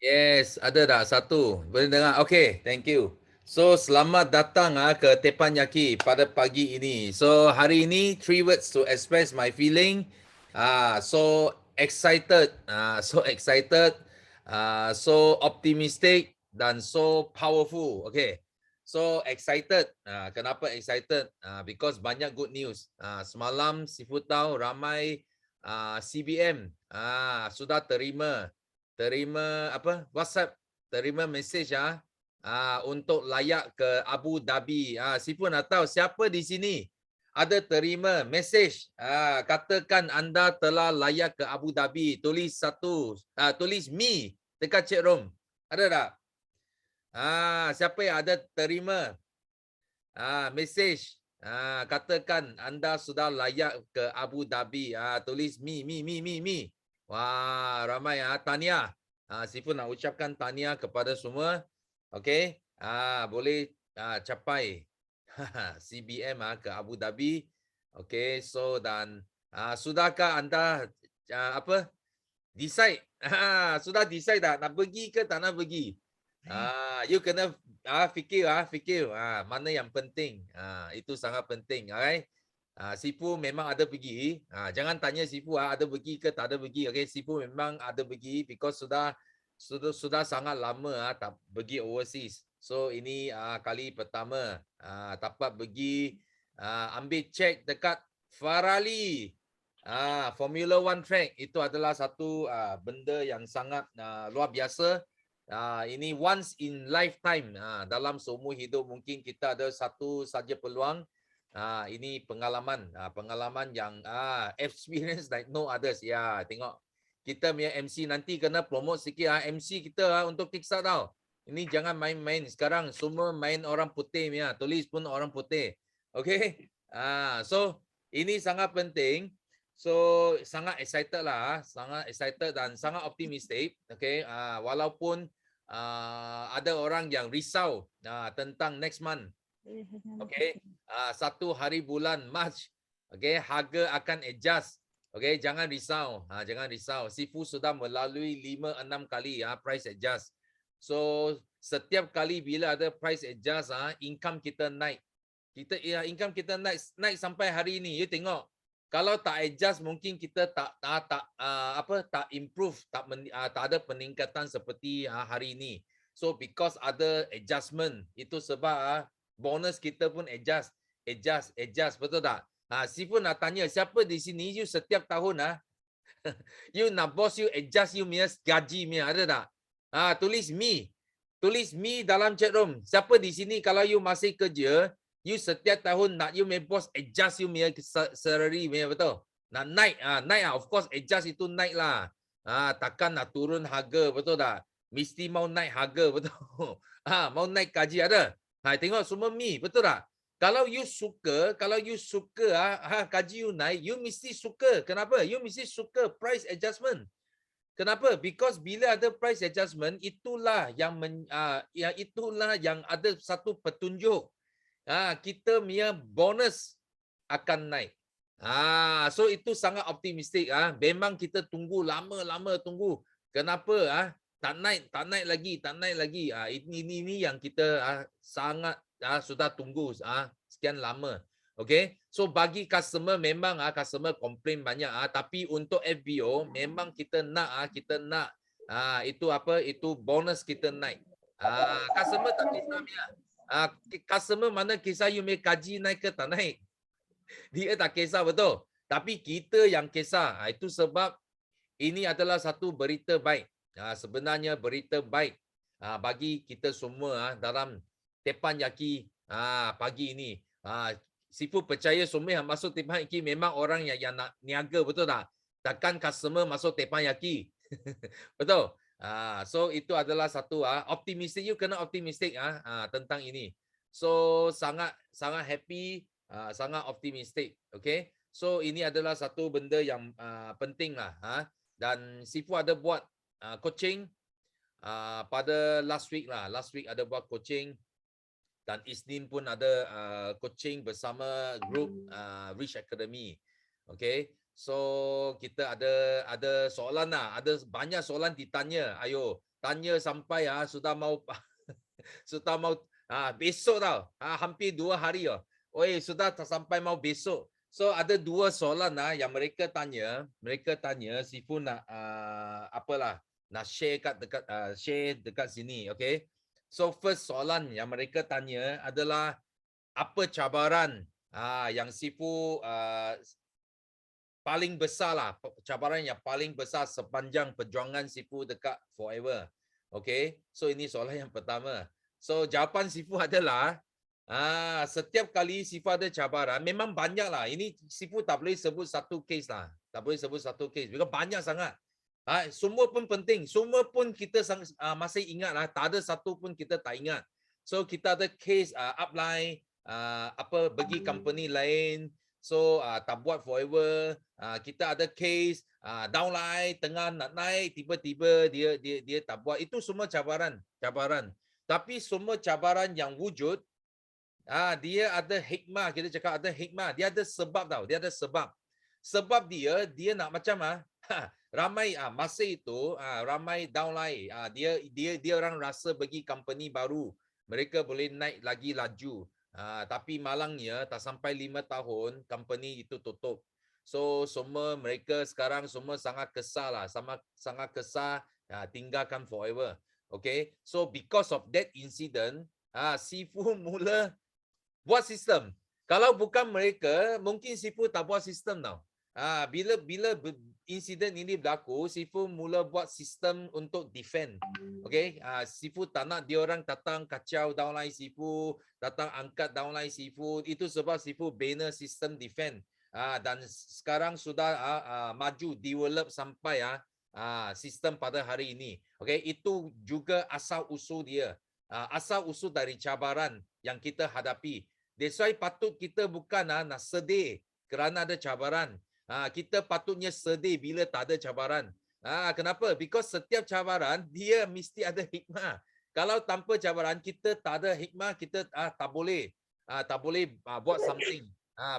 Yes, ada dah satu. Boleh dengar? Okay, thank you. So, selamat datang ke Teppanyaki pada pagi ini. So, hari ini 3 words to express my feeling. So excited, so excited, so optimistic dan so powerful. Okay. So excited. Kenapa excited? Because banyak good news. Semalam Seafood tahu ramai CBM sudah terima apa WhatsApp, terima mesej untuk layak ke Abu Dhabi. Siapa nak tahu siapa di sini ada terima mesej katakan anda telah layak ke Abu Dhabi, tulis satu, tulis me dekat chat room. Ada tak? Siapa yang ada terima mesej katakan anda sudah layak ke Abu Dhabi. Tulis me. Wah, ramai tahniah. Sifu nak ucapkan tahniah kepada semua. Okey. Boleh capai CBM ke Abu Dhabi. Okey, so dan sudahkah anda apa? Decide. Sudah decide tak nak pergi ke tak nak pergi? You kena fikir mana yang penting. Itu sangat penting. Alright. Sifu memang ada pergi. Jangan tanya Sifu ada pergi ke tak ada pergi. Okay, Sifu memang ada pergi because sudah sangat lama tak pergi overseas. So ini kali pertama dapat pergi ambil cek dekat Ferrari. Formula One track itu adalah satu benda yang sangat luar biasa. Ini once in lifetime. Dalam seumur hidup mungkin kita ada satu saja peluang. Ini pengalaman, pengalaman yang experience like no others. Ya, tengok kita punya MC nanti kena promote sikit MC kita untuk Kickstart tau. Ini jangan main-main. Sekarang semua main orang putih ya, tulis pun orang putih. Okay? So ini sangat penting. So sangat excited lah, sangat excited dan sangat optimistic. Okay, walaupun ada orang yang risau tentang next month. Okay, 1 hari bulan March. Okay, harga akan adjust. Okay, jangan risau. Jangan risau. Sifu sudah melalui 5-6 kali price adjust. So setiap kali bila ada price adjust, income kita naik. Income kita naik sampai hari ini. You tengok. Kalau tak adjust mungkin kita tak improve, tak ada peningkatan seperti hari ini. So because ada adjustment, itu sebab bonus kita pun adjust, betul tak? Sifu nak tanya siapa di sini you setiap tahun you nak bos you adjust you punya gaji punya, ada tak? Tulis me dalam chat room. Siapa di sini kalau you masih kerja, you setiap tahun nak you punya bos adjust you punya salary punya, betul? Nak naik, of course adjust itu naik lah. Takkan nak turun harga, betul tak? Mesti mau naik harga, betul? Mau naik gaji, ada? Tengok semua me, betul tak? Kalau you suka gaji you naik, you mesti suka. Kenapa? You mesti suka price adjustment. Kenapa? Because bila ada price adjustment, itulah yang ada satu petunjuk. Kita punya bonus akan naik. So itu sangat optimistik. Memang kita tunggu lama-lama tunggu. Kenapa? Tak naik lagi. Ini yang kita sangat sudah tunggu sekian lama. Okay, so bagi customer memang customer komplain banyak tapi untuk FBO memang kita nak itu apa, itu bonus kita naik. Customer tak kisah dia. Customer mana kisah you make gaji naik ke tak naik. Dia tak kisah, betul. Tapi kita yang kisah. Itu sebab ini adalah satu berita baik. Sebenarnya berita baik bagi kita semua dalam Teppanyaki pagi ini. Sifu percaya semua yang masuk Teppanyaki memang orang yang nak niaga, betul tak? Takkan customer masuk Teppanyaki. Betul. So itu adalah satu optimistik. You kena optimistik tentang ini. So sangat happy, sangat optimistik. Okay. So ini adalah satu benda yang penting lah. Dan Sifu ada buat coaching pada last week lah. Last week ada buat coaching. Dan Isnin pun ada coaching bersama group Rich Academy. Okay. So kita ada soalan lah, ada banyak soalan ditanya. Ayo, tanya sampai sudah mau sudah mau besok tau. Hampir 2 hari oh. Oi, sudah sampai mau besok. So ada 2 soalan yang mereka tanya. Mereka tanya Sifu nak apalah, nak share dekat sini, okay? So first soalan yang mereka tanya adalah apa cabaran yang Sifu paling besar lah, cabaran yang paling besar sepanjang perjuangan Sifu dekat Forever. Okay, so ini soalan yang pertama. So jawapan Sifu adalah setiap kali Sifu ada cabaran, memang banyak lah. Ini Sifu tak boleh sebut satu case lah. Tak boleh sebut satu case. Because banyak sangat. Semua pun penting. Semua pun kita masih ingat lah. Tak ada satu pun kita tak ingat. So kita ada case upline, bagi company lain. So tak buat Forever. Kita ada case downline, tengah nak naik, tiba-tiba dia tak buat. Itu semua cabaran. Tapi semua cabaran yang wujud, dia ada hikmah. Kita cakap ada hikmah. Dia ada sebab tau. Dia ada sebab. Sebab dia nak macam ramai masa itu ramai downline. Dia orang rasa bagi company baru mereka boleh naik lagi laju. Tapi malangnya tak sampai 5 tahun company itu tutup. So semua mereka sekarang semua sangat kesal lah, sangat kesal tinggalkan Forever. Okay, so because of that incident, Sifu mula buat sistem. Kalau bukan mereka, mungkin Sifu tak buat sistem tau. Bila insiden ini berlaku, Sifu mula buat sistem untuk defend. Okay, Sifu tak nak dia orang datang kacau downline Sifu, datang angkat downline Sifu. Itu sebab Sifu bina sistem defend. Dan sekarang sudah maju develop sampai sistem pada hari ini. Okay, itu juga asal usul dia. Asal usul dari cabaran yang kita hadapi. That's why patut kita bukan nak sedih kerana ada cabaran. Kita patutnya sedih bila tak ada cabaran. Kenapa? Because setiap cabaran dia mesti ada hikmah. Kalau tanpa cabaran kita tak ada hikmah, kita tak boleh buat something.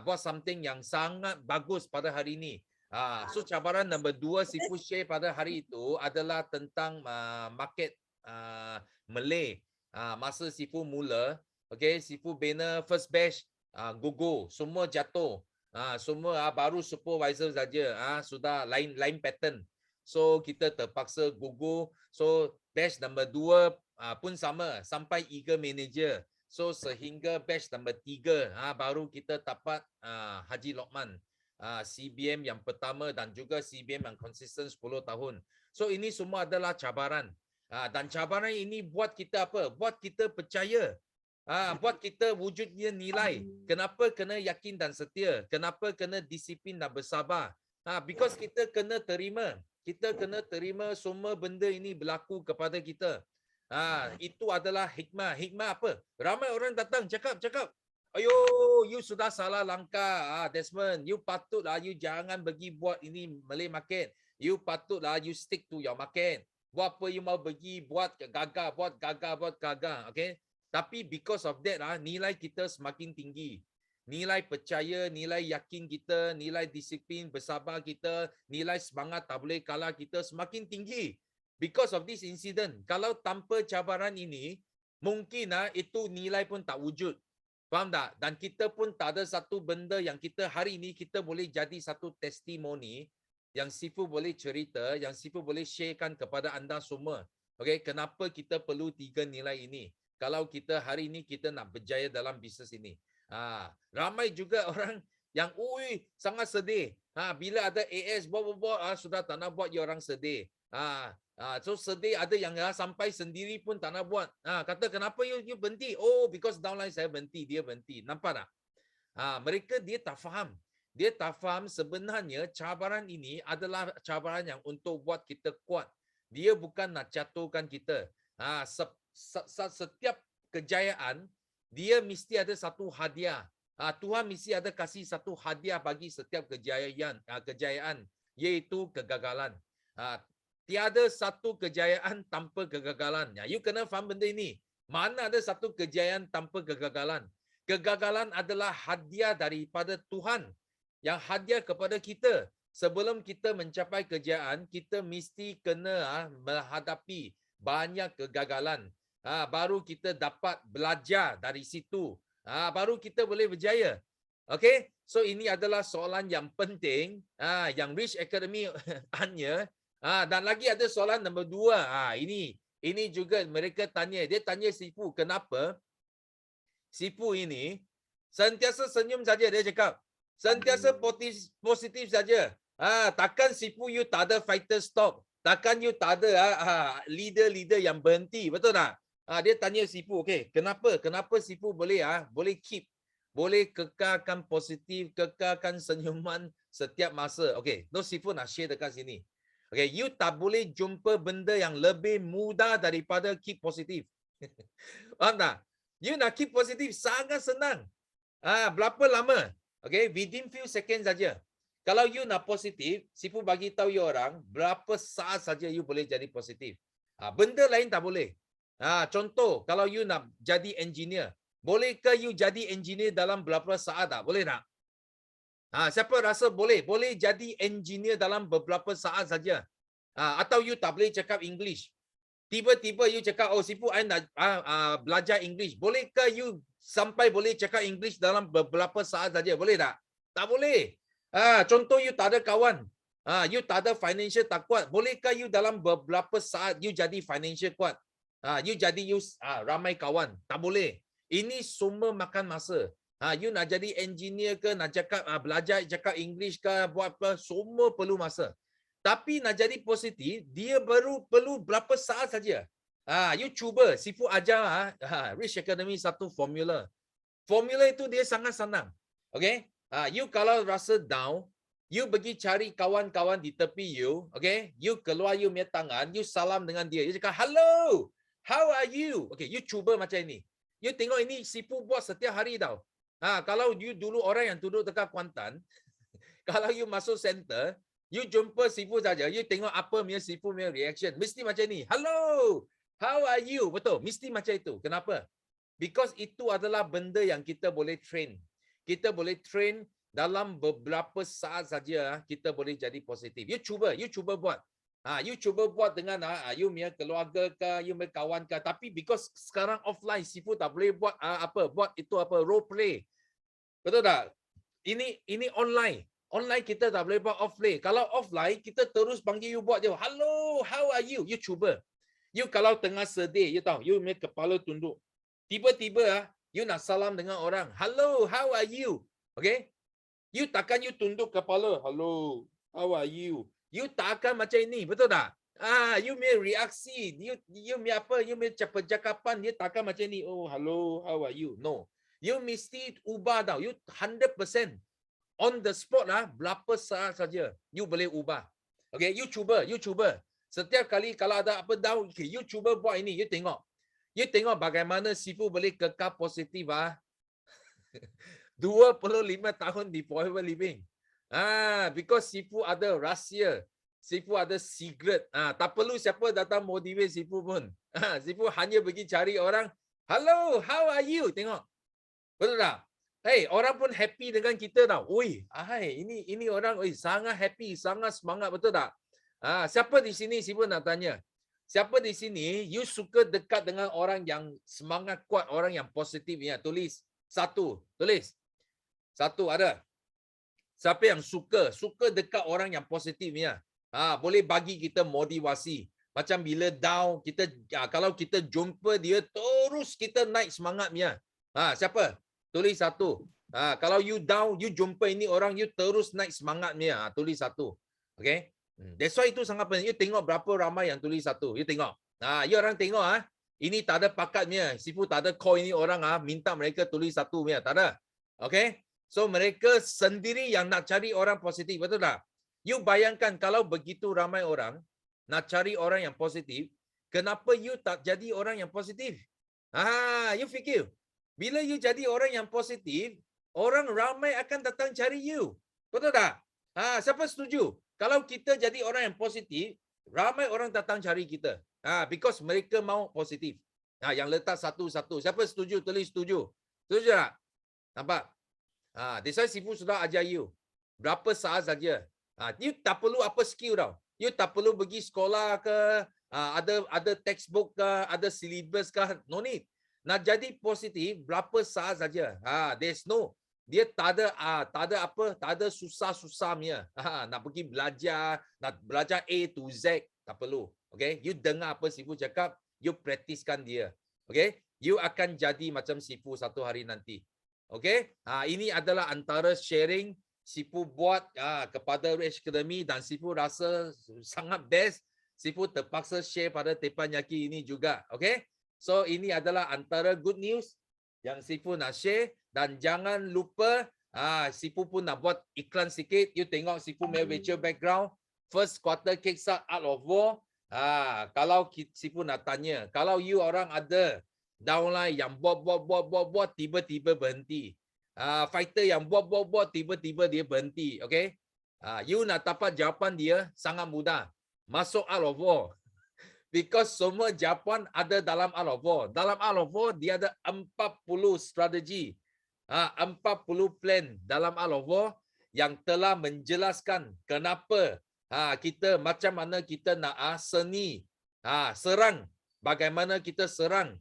Buat something yang sangat bagus pada hari ini. So cabaran nombor 2 Sifu share pada hari itu adalah tentang market Malay. Masa Sifu mula, okay, Sifu bina first batch gugur, semua jatuh. Semua baru supervisor saja, sudah lain pattern. So kita terpaksa gugur. So batch nombor 2 pun sama sampai Eagle Manager. So sehingga batch nombor 3 baru kita dapat Haji Lokman, CBM yang pertama dan juga CBM yang konsisten 10 tahun. So ini semua adalah cabaran. Dan cabaran ini buat kita apa? Buat kita percaya. Buat kita wujudnya nilai. Kenapa kena yakin dan setia? Kenapa kena disiplin dan bersabar? Because kita kena terima. Kita kena terima semua benda ini berlaku kepada kita. Itu adalah hikmah. Hikmah apa? Ramai orang datang cakap, ayo, you sudah salah langkah, Desmond. You patutlah, you jangan pergi buat ini Malay market. You patutlah, you stick to your market. Buat apa you mau pergi buat gagal. Okay? Tapi because of that, nilai kita semakin tinggi. Nilai percaya, nilai yakin kita, nilai disiplin, bersabar kita, nilai semangat tak boleh kalah kita semakin tinggi. Because of this incident. Kalau tanpa cabaran ini, mungkin itu nilai pun tak wujud. Faham tak? Dan kita pun tak ada satu benda yang kita hari ini kita boleh jadi satu testimoni yang Sifu boleh cerita, yang Sifu boleh sharekan kepada anda semua. Okay, kenapa kita perlu 3 nilai ini? Kalau kita hari ini kita nak berjaya dalam bisnes ini. Ramai juga orang yang sangat sedih. Bila ada AS buat sudah tak nak buat, dia orang sedih. So sedih, ada yang sampai sendiri pun tak nak buat. Kata kenapa you berhenti? Oh, because downline saya berhenti, dia berhenti. Nampak tak? Mereka dia tak faham. Dia tak faham sebenarnya cabaran ini adalah cabaran yang untuk buat kita kuat. Dia bukan nak jatuhkan kita. Setiap kejayaan dia mesti ada satu hadiah. Tuhan mesti ada kasih satu hadiah bagi setiap kejayaan, iaitu kegagalan. Tiada satu kejayaan tanpa kegagalan. You kena faham benda ini. Mana ada satu kejayaan tanpa kegagalan? Kegagalan adalah hadiah daripada Tuhan yang hadiah kepada kita sebelum kita mencapai kejayaan, kita mesti kena menghadapi banyak kegagalan. Baru kita dapat belajar dari situ. Baru kita boleh berjaya. Okay, so ini adalah soalan yang penting yang Rich Academy tanya. Dan lagi ada soalan nombor 2. Ini juga mereka tanya. Dia tanya Sifu, kenapa Sifu ini sentiasa senyum saja, dia cakap. Sentiasa positif saja. Takkan Sifu you tak ada fighter stop. Takkan you tak ada leader-leader yang berhenti. Betul tak? Dia tanya Sifu, okay, kenapa? Kenapa Sifu boleh boleh keep, boleh kekalkan positif, kekalkan senyuman setiap masa. Okay, no Sifu nak share dekat sini. Okay, you tak boleh jumpa benda yang lebih mudah daripada keep positif. Faham tak? You nak keep positif sangat senang. Berapa lama? Okay, within few seconds saja. Kalau you nak positif, Sifu bagi tahu you orang berapa saat saja you boleh jadi positif. Benda lain tak boleh. Contoh, kalau you nak jadi engineer, bolehkah you jadi engineer dalam berapa saat tak? Boleh tak? Siapa rasa boleh? Boleh jadi engineer dalam beberapa saat saja. Atau you tak boleh cakap English. Tiba-tiba you cakap, oh Sifu, I nak belajar English. Bolehkah you sampai boleh cakap English dalam beberapa saat saja? Boleh tak? Tak boleh. Contoh you tak ada kawan. You tak ada financial tak kuat. Bolehkah you dalam beberapa saat you jadi financial kuat? You jadi ramai kawan. Tak boleh. Ini semua makan masa. You nak jadi engineer ke, nak cakap belajar cakap English ke, buat apa, semua perlu masa. Tapi nak jadi positif, dia baru perlu berapa saat saja. You cuba, Sifu ajar Rich Academy satu formula. Formula itu dia sangat senang. Okay? You kalau rasa down, you pergi cari kawan-kawan di tepi you, okay? You keluar you punya tangan, you salam dengan dia. You cakap, hello, how are you? Okay, you cuba macam ini. You tengok ini Sifu buat setiap hari tau. Kalau you dulu orang yang duduk dekat Kuantan, kalau you masuk center, you jumpa Sifu saja, you tengok apa punya Sifu punya reaction. Mesti macam ni. Hello, how are you? Betul, mesti macam itu. Kenapa? Because itu adalah benda yang kita boleh train. Kita boleh train dalam beberapa saat saja kita boleh jadi positif. You cuba buat. You cuba buat dengan you punya keluarga ke, you punya kawan ke. Tapi because sekarang offline, Sifu tak boleh buat buat itu role play. Betul tak? Ini online. Online kita tak boleh buat offline. Kalau offline, kita terus panggil you buat je. Hello, how are you? You cuba. You kalau tengah sedih, you tahu, you punya kepala tunduk. Tiba-tiba you nak salam dengan orang. Hello, how are you? Okay? You takkan you tunduk kepala. Hello, how are you? You takkan macam ini, betul tak? You punya reaksi, you punya apa, you punya percakapan, dia takkan macam ni. Oh, hello, how are you? No. You mesti ubah tau. You 100% on the spot berapa saat saja you boleh ubah. Okay, you cuba. Setiap kali kalau ada apa down, okay, you cuba buat ini, you tengok. You tengok bagaimana Sifu boleh kekal positif 25 tahun di Forever Living. Because Sifu ada rahsia. Sifu ada secret. Tak perlu siapa datang motivate Sifu pun. Sifu hanya pergi cari orang. Hello, how are you? Tengok. Betul tak? Hey, orang pun happy dengan kita tau. Oi, ini orang sangat happy, sangat semangat, betul tak? Siapa di sini Sifu nak tanya? Siapa di sini you suka dekat dengan orang yang semangat kuat, orang yang positif ya? Tulis 1. Tulis. 1 ada. Siapa yang suka dekat orang yang positif ya? Boleh bagi kita motivasi. Macam bila down, kita kalau kita jumpa dia terus kita naik semangatnya. Siapa? Tulis 1. Kalau you down, you jumpa ini orang, you terus naik semangatnya. Tulis 1. Okay? That's why itu sangat penting. You tengok berapa ramai yang tulis 1. You tengok. You orang tengok ini tak ada pakatnya. Sifu tak ada call ini orang minta mereka tulis 1 punya. Tak ada. Okay? So mereka sendiri yang nak cari orang positif. Betul tak? You bayangkan kalau begitu ramai orang nak cari orang yang positif, kenapa you tak jadi orang yang positif? You fikir. Bila you jadi orang yang positif, orang ramai akan datang cari you. Betul tak? Siapa setuju? Kalau kita jadi orang yang positif, ramai orang datang cari kita. Because mereka mau positif. Yang letak 1-1. Siapa setuju? Tulis setuju. Setuju tak? Nampak? That's why Sifu sudah ajar you. Berapa saat saja You tak perlu apa skill tau. You tak perlu pergi sekolah ke, ada textbook ke, ada syllabus ke, no need. Nak jadi positif berapa saat saja. There's no, dia tak ada apa, tak ada susah-susah punya. Nak pergi belajar, nak belajar A to Z, tak perlu. Okay, you dengar apa Sifu cakap, you praktiskan dia. Okay, you akan jadi macam Sifu satu hari nanti. Okay, ini adalah antara sharing Sifu buat kepada Rich Academy dan Sifu rasa sangat best. Sifu terpaksa share pada Teppanyaki ini juga. Okay, so ini adalah antara good news yang Sifu nak share. Dan jangan lupa Sifu pun nak buat iklan sikit. You tengok Sifu punya virtual background. First quarter kickstart out of war. Kalau Sifu nak tanya, kalau you orang ada downline yang buat tiba-tiba berhenti. Fighter yang buat tiba-tiba dia berhenti. Okay, you nak dapat jawapan dia sangat mudah. Masuk out of war. Because semua jawapan ada dalam out of war. Dalam out of war dia ada 40 strategi. 40 plan dalam out of war yang telah menjelaskan kenapa kita macam mana kita nak seni serang, bagaimana kita serang,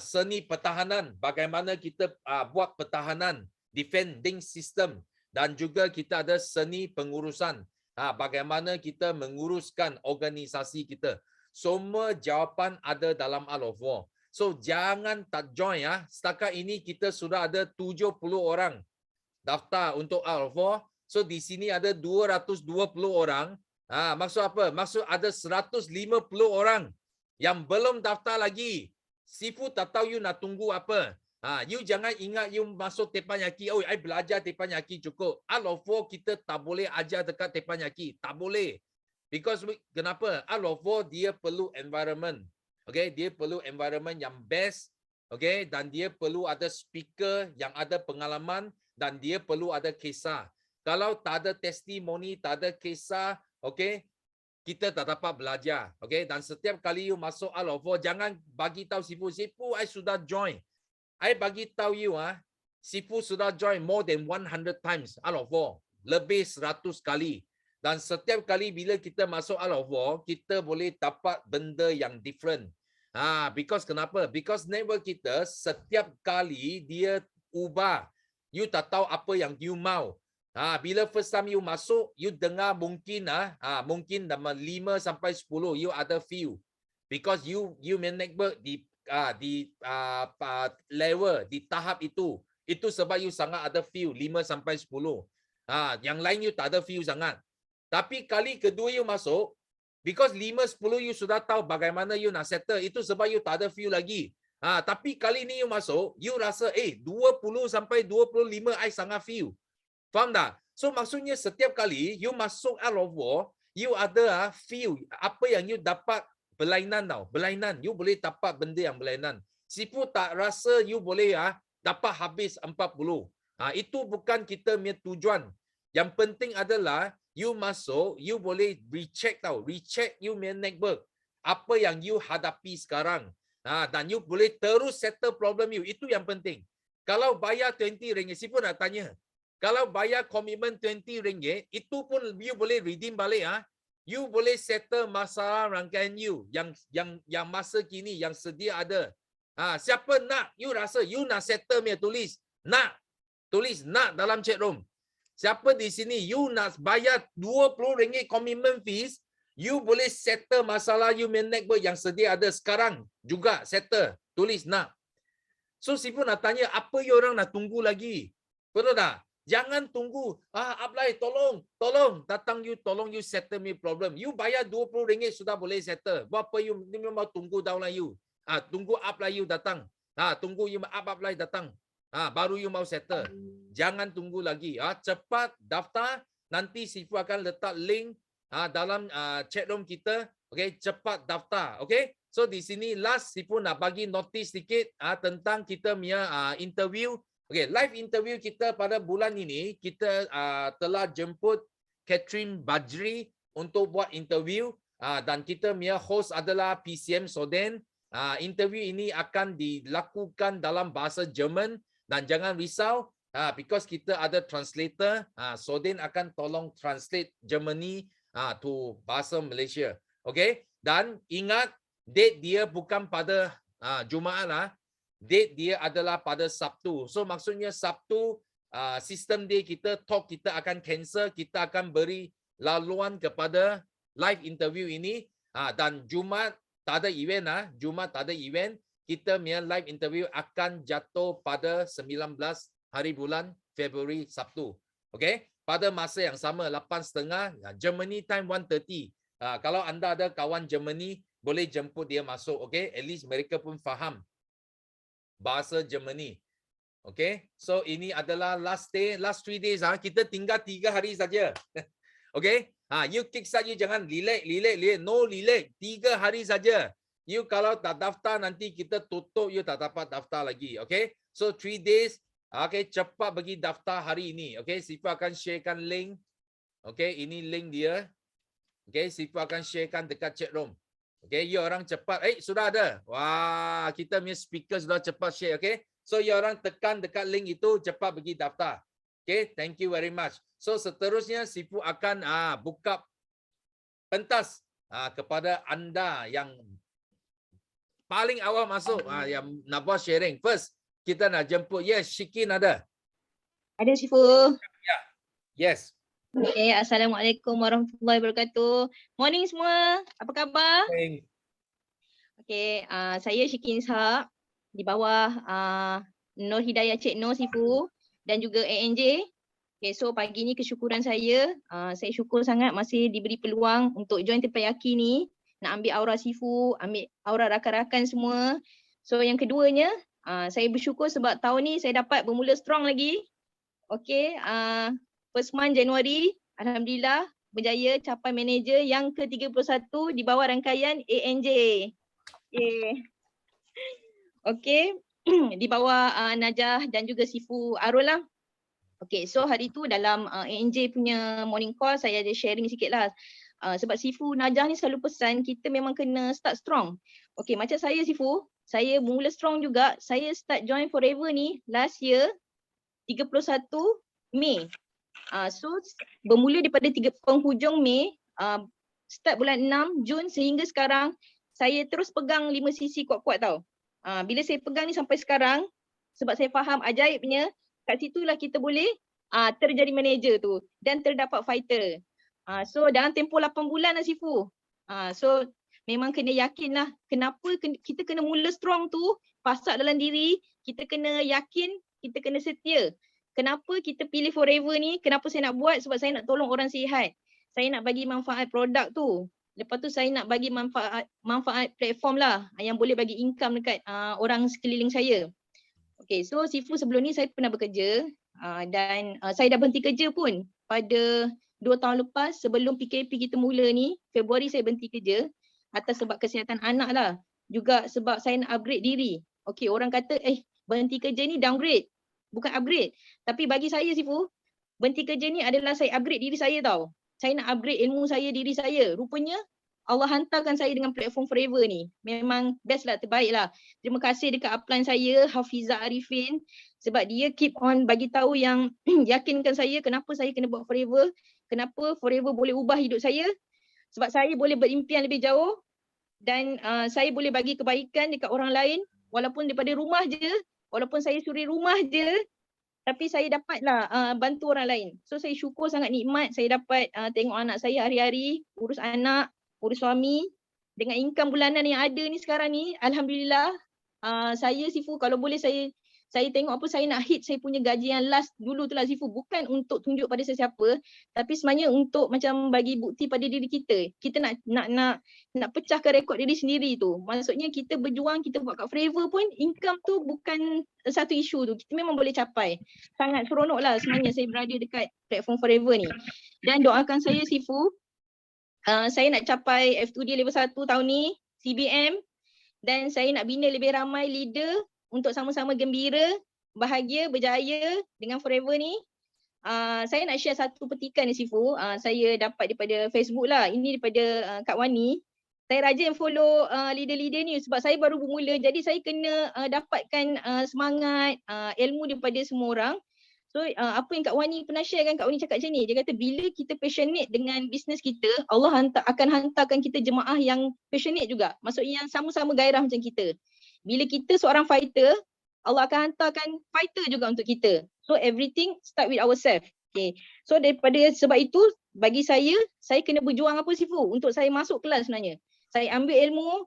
seni pertahanan, bagaimana kita buat pertahanan, defending system, dan juga kita ada seni pengurusan, bagaimana kita menguruskan organisasi kita. Semua jawapan ada dalam out of war. So jangan tak join ya. Setakat ini kita sudah ada 70 orang daftar untuk out of war. So di sini ada 220 orang. Maksud apa? Maksud ada 150 orang yang belum daftar lagi. Sifu tak tahu you nak tunggu apa. You jangan ingat you masuk Teppanyaki. Oh, I belajar Teppanyaki cukup. Out of war kita tak boleh ajar dekat Teppanyaki. Tak boleh. Because kenapa? Out of war dia perlu environment. Okay, dia perlu environment yang best. Okay, dan dia perlu ada speaker yang ada pengalaman dan dia perlu ada kisah. Kalau tak ada testimoni, tak ada kisah, okay, kita tak dapat belajar. Okay, dan setiap kali you masuk out of war, jangan bagi tahu Sifu, I sudah join. I bagi tahu you, Sifu sudah join more than 100 times out of war. Lebih 100 kali. Dan setiap kali bila kita masuk out of war, kita boleh dapat benda yang different. Because kenapa? Because network kita setiap kali dia ubah. You tak tahu apa yang you mau. Bila first time you masuk, you dengar mungkin mungkin nama 5 sampai 10 you ada few. Because you network di level di tahap itu. Itu sebab you sangat ada few 5 sampai 10. Yang lain you tak ada few sangat. Tapi kali kedua you masuk, because 5-10 you sudah tahu bagaimana you nak settle. Itu sebab you tak ada feel lagi. Tapi kali ni you masuk, you rasa 20 sampai 25 I sangat feel. Faham tak? So maksudnya setiap kali you masuk out of war, you ada feel apa yang you dapat berlainan tau. Berlainan. You boleh dapat benda yang berlainan. Sifu tak rasa you boleh dapat habis 40. Itu bukan kita punya tujuan. Yang penting adalah you masuk, you boleh recheck tau. Recheck you punya network. Apa yang you hadapi sekarang. Dan you boleh terus settle problem you. Itu yang penting. Kalau bayar RM20, Sifu nak tanya. Kalau bayar komitmen RM20, itu pun you boleh redeem balik. You boleh settle masalah rangkaian you. Yang masa kini, yang sedia ada. Siapa nak, you rasa you nak settle punya tulis. Nak. Tulis nak dalam chat room. Siapa di sini you nak bayar RM20 commitment fees, you boleh settle masalah you main network yang sedia ada sekarang juga settle. Tulis nak. So Sifu nak tanya, apa you orang nak tunggu lagi? Betul tak? Jangan tunggu. Apply, tolong datang you, tolong you settle me problem. You bayar RM20 sudah boleh settle. Buat apa you mau tunggu downline you? Tunggu apply you datang. Tunggu you apply datang. Baru you mau settle. Jangan tunggu lagi. Cepat daftar. Nanti Sifu akan letak link dalam chat room kita. Okay, cepat daftar. Okay. So di sini last Sifu nak bagi notice sedikit tentang kita punya interview. Okay, live interview kita pada bulan ini kita telah jemput Catherine Bajri untuk buat interview dan kita punya host adalah PCM Soden. Interview ini akan dilakukan dalam bahasa Jerman. Dan jangan risau, Because kita ada translator, Sodin akan tolong translate Germany to bahasa Malaysia. Okay? Dan ingat, date dia bukan pada Jumaat lah. Date dia adalah pada Sabtu. So maksudnya Sabtu, sistem dia kita akan cancel, kita akan beri laluan kepada live interview ini. Dan Jumaat tak ada event Jumaat tak ada event. Kita punya live interview akan jatuh pada 19 hari bulan Februari Sabtu. Okay? Pada masa yang sama 8.30 Germany time 1:30. Kalau anda ada kawan Germany, boleh jemput dia masuk. Okay? At least mereka pun faham bahasa Germany. Okay? So ini adalah last day, last 3 days. Kita tinggal 3 hari saja. Okay? You kick saja, jangan relax. No relax. 3 hari saja. You kalau tak daftar nanti kita tutup, you tak dapat daftar lagi. Okay? So 3 days. Okay, cepat bagi daftar hari ini. Okay, Sifa akan sharekan link. Okay, ini link dia. Okay, Sifa akan sharekan dekat chat room. Okay, you orang cepat. Sudah ada. Wah, kita punya speaker sudah cepat share. Okay, so you orang tekan dekat link itu, cepat bagi daftar. Okay, thank you very much. So seterusnya Sifu akan buka pentas kepada anda yang paling awal masuk, yang nak buat sharing. First, kita nak jemput. Yes, Shikin ada. Ada, Sifu. Ya. Yes. Okay, Assalamualaikum warahmatullahi wabarakatuh. Morning semua. Apa khabar? Morning. Okay, saya Shikin Ishak di bawah Nur Hidayah Cik Nur, Sifu, dan juga ANJ. Okay, so pagi ni kesyukuran saya syukur sangat masih diberi peluang untuk join Terpayaki ni, nak ambil aura Sifu, ambil aura rakan-rakan semua. So yang keduanya, saya bersyukur sebab tahun ni saya dapat bermula strong lagi. Okay, first month Januari, Alhamdulillah berjaya capai manager yang ke-31 di bawah rangkaian ANJ. Okay, di bawah Najah dan juga Sifu Arul lah. Okay, so hari tu dalam ANJ punya morning call saya ada sharing sikit lah. Sebab Sifu Najah ni selalu pesan kita memang kena start strong. Okay, macam saya Sifu, saya mula strong juga. Saya start join Forever ni last year 31 Mei. So bermula daripada penghujung Mei, start bulan 6 Jun sehingga sekarang saya terus pegang 5 sisi kuat-kuat tau. Bila saya pegang ni sampai sekarang, sebab saya faham ajaibnya, kat situlah kita boleh terjadi manager tu dan terdapat fighter. So dalam tempoh 8 bulan lah Sifu. So memang kena yakin lah kenapa kita kena mula strong tu, pasak dalam diri, kita kena yakin, kita kena setia. Kenapa kita pilih Forever ni, kenapa saya nak buat, sebab saya nak tolong orang sihat. Saya nak bagi manfaat produk tu. Lepas tu saya nak bagi manfaat platform lah yang boleh bagi income dekat orang sekeliling saya. Okay, so Sifu sebelum ni saya pernah bekerja dan saya dah berhenti kerja pun pada 2 tahun lepas sebelum PKP kita mula ni. Februari saya berhenti kerja atas sebab kesihatan anak lah. Juga sebab saya nak upgrade diri. Okay, orang kata berhenti kerja ni downgrade. Bukan upgrade. Tapi bagi saya Sifu, berhenti kerja ni adalah saya upgrade diri saya tau. Saya nak upgrade ilmu saya, diri saya. Rupanya Allah hantarkan saya dengan platform Forever ni. Memang best lah, terbaik lah. Terima kasih dekat upline saya, Hafizah Arifin. Sebab dia keep on bagi tahu yang yakinkan saya kenapa saya kena buat Forever. Kenapa Forever boleh ubah hidup saya. Sebab saya boleh berimpian lebih jauh. Dan saya boleh bagi kebaikan dekat orang lain. Walaupun daripada rumah je. Walaupun saya suri rumah je. Tapi saya dapatlah bantu orang lain. So saya syukur sangat nikmat. Saya dapat tengok anak saya hari-hari. Urus anak. Urus suami, dengan income bulanan yang ada ni sekarang ni, Alhamdulillah, saya Sifu kalau boleh saya tengok apa saya nak hit saya punya gaji yang last dulu tu lah Sifu, bukan untuk tunjuk pada sesiapa, tapi sebenarnya untuk macam bagi bukti pada diri kita. Kita nak pecahkan rekod diri sendiri tu. Maksudnya kita berjuang, kita buat kat Forever pun income tu bukan satu isu tu. Kita memang boleh capai. Sangat seronok lah sebenarnya saya berada dekat platform Forever ni. Dan doakan saya Sifu, saya nak capai F2D level 1 tahun ni, CBM, dan saya nak bina lebih ramai leader untuk sama-sama gembira, bahagia, berjaya dengan Forever ni. Saya nak share satu petikan ni Sifu, saya dapat daripada Facebook lah, ini daripada Kak Wani. Saya rajin follow leader-leader ni sebab saya baru bermula, jadi saya kena dapatkan semangat, ilmu daripada semua orang. So apa yang Kak Wani pernah share kan, Kak Wani cakap macam ni, dia kata bila kita passionate dengan bisnes kita, Allah akan hantarkan kita jemaah yang passionate juga. Maksudnya yang sama-sama gairah macam kita. Bila kita seorang fighter, Allah akan hantarkan fighter juga untuk kita. So everything start with ourselves. Okay. So daripada sebab itu, bagi saya kena berjuang apa Sifu untuk saya masuk kelas sebenarnya. Saya ambil ilmu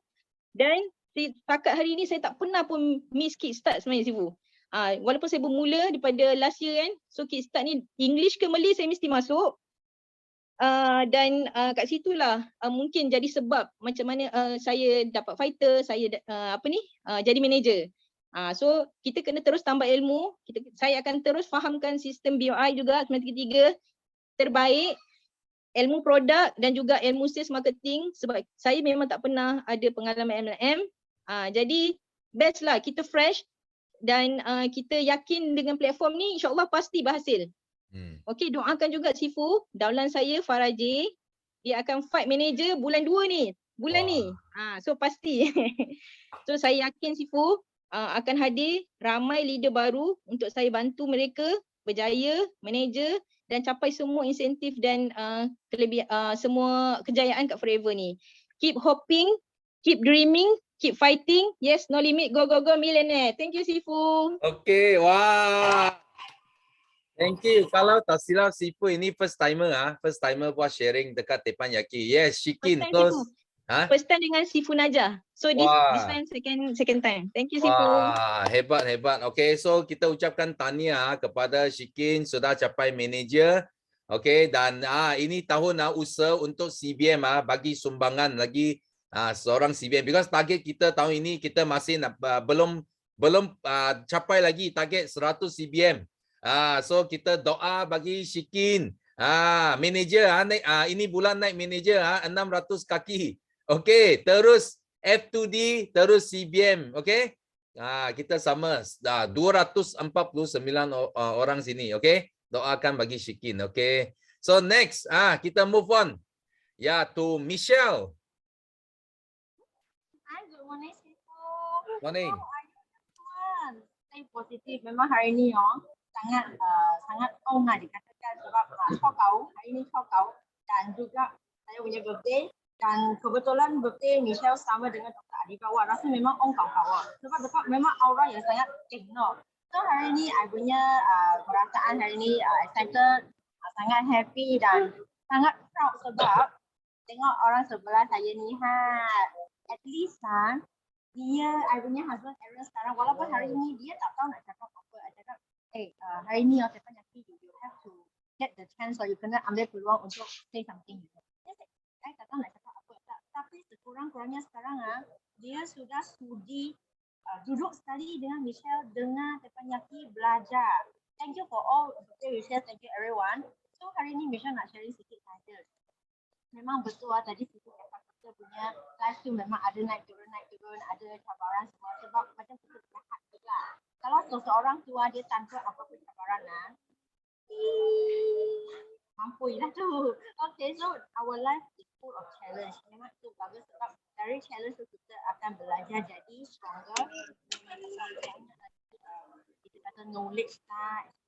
dan setakat hari ni saya tak pernah pun miss kickstart sebenarnya Sifu. Walaupun saya bermula daripada last year kan, so kickstart ni English ke Malay saya mesti masuk. Dan kat situlah mungkin jadi sebab macam mana saya dapat fighter, saya jadi manager. So kita kena terus tambah ilmu, saya akan terus fahamkan sistem BOI juga semester 3 terbaik, ilmu produk dan juga ilmu sales marketing sebab saya memang tak pernah ada pengalaman MLM. Jadi best lah kita fresh dan kita yakin dengan platform ni insyaAllah pasti berhasil. Okey, doakan juga Sifu, downline saya Farah J, dia akan fight manager bulan 2 ni. Bulan ni. So pasti. So saya yakin Sifu akan hadir ramai leader baru untuk saya bantu mereka berjaya, manager dan capai semua insentif dan semua kejayaan kat Forever ni. Keep hoping, keep dreaming, keep fighting. Yes, no limit. Go, go, go millionaire. Thank you, Sifu. Okay, wah. Thank you. Kalau tak silap Sifu ini first timer buat sharing dekat Teppanyaki. Yes, Shikin. First time dengan Sifu Najah. So this time second time. Thank you Sifu. Wah, hebat. Okay, so kita ucapkan tahniah kepada Shikin sudah capai manager. Okay, dan ini tahun usaha untuk CBM bagi sumbangan lagi seorang CBM. Because target kita tahun ini kita masih belum capai lagi target 100 CBM. So kita doa bagi Shikin. Manager ini bulan naik manager 600 kaki. Okey, terus F2D, terus CBM, okey? Kita sama 249 orang sini, okey? Doakan bagi Shikin, okey? So next, kita move on. To Michelle. Hi, good morning, Sifu. Morning. Stay positif. Memang hari ni sangat dikatakan sebab Chokau, hari ni Chokau dan juga saya punya birthday dan kebetulan birthday Michelle sama dengan Dr. Adibawa. Rasa memang kau-kau sebab memang aura yang sangat no. So hari ni I punya perasaan hari ni excited, sangat happy dan sangat proud sebab tengok orang sebelah saya ni at least dia I punya husband Aaron sekarang walaupun hari ni dia tak tahu nak cakap apa. I cakap hari ni Teppanyaki you have to get the chance or you kena ambil peluang untuk say something. Saya tak tahu nak cakap apa. Tapi sekurang-kurangnya sekarang dia sudah sudi duduk sekali dengan Michelle dengan Teppanyaki belajar. Thank you for all birthday wishes. Thank you everyone. So hari ni Michelle nak sharing sikit saja. Memang betul tadi kita punya live tu memang ada naik turun, ada cabaran semua sebab macam kita lihat juga. Kalau seseorang tua dia tanpa apa-apa cabaran mampu lah tu. Okay, so our life is full of challenge. Memang tu bagus sebab dari challenge tu kita akan belajar jadi stronger. Kita kata knowledge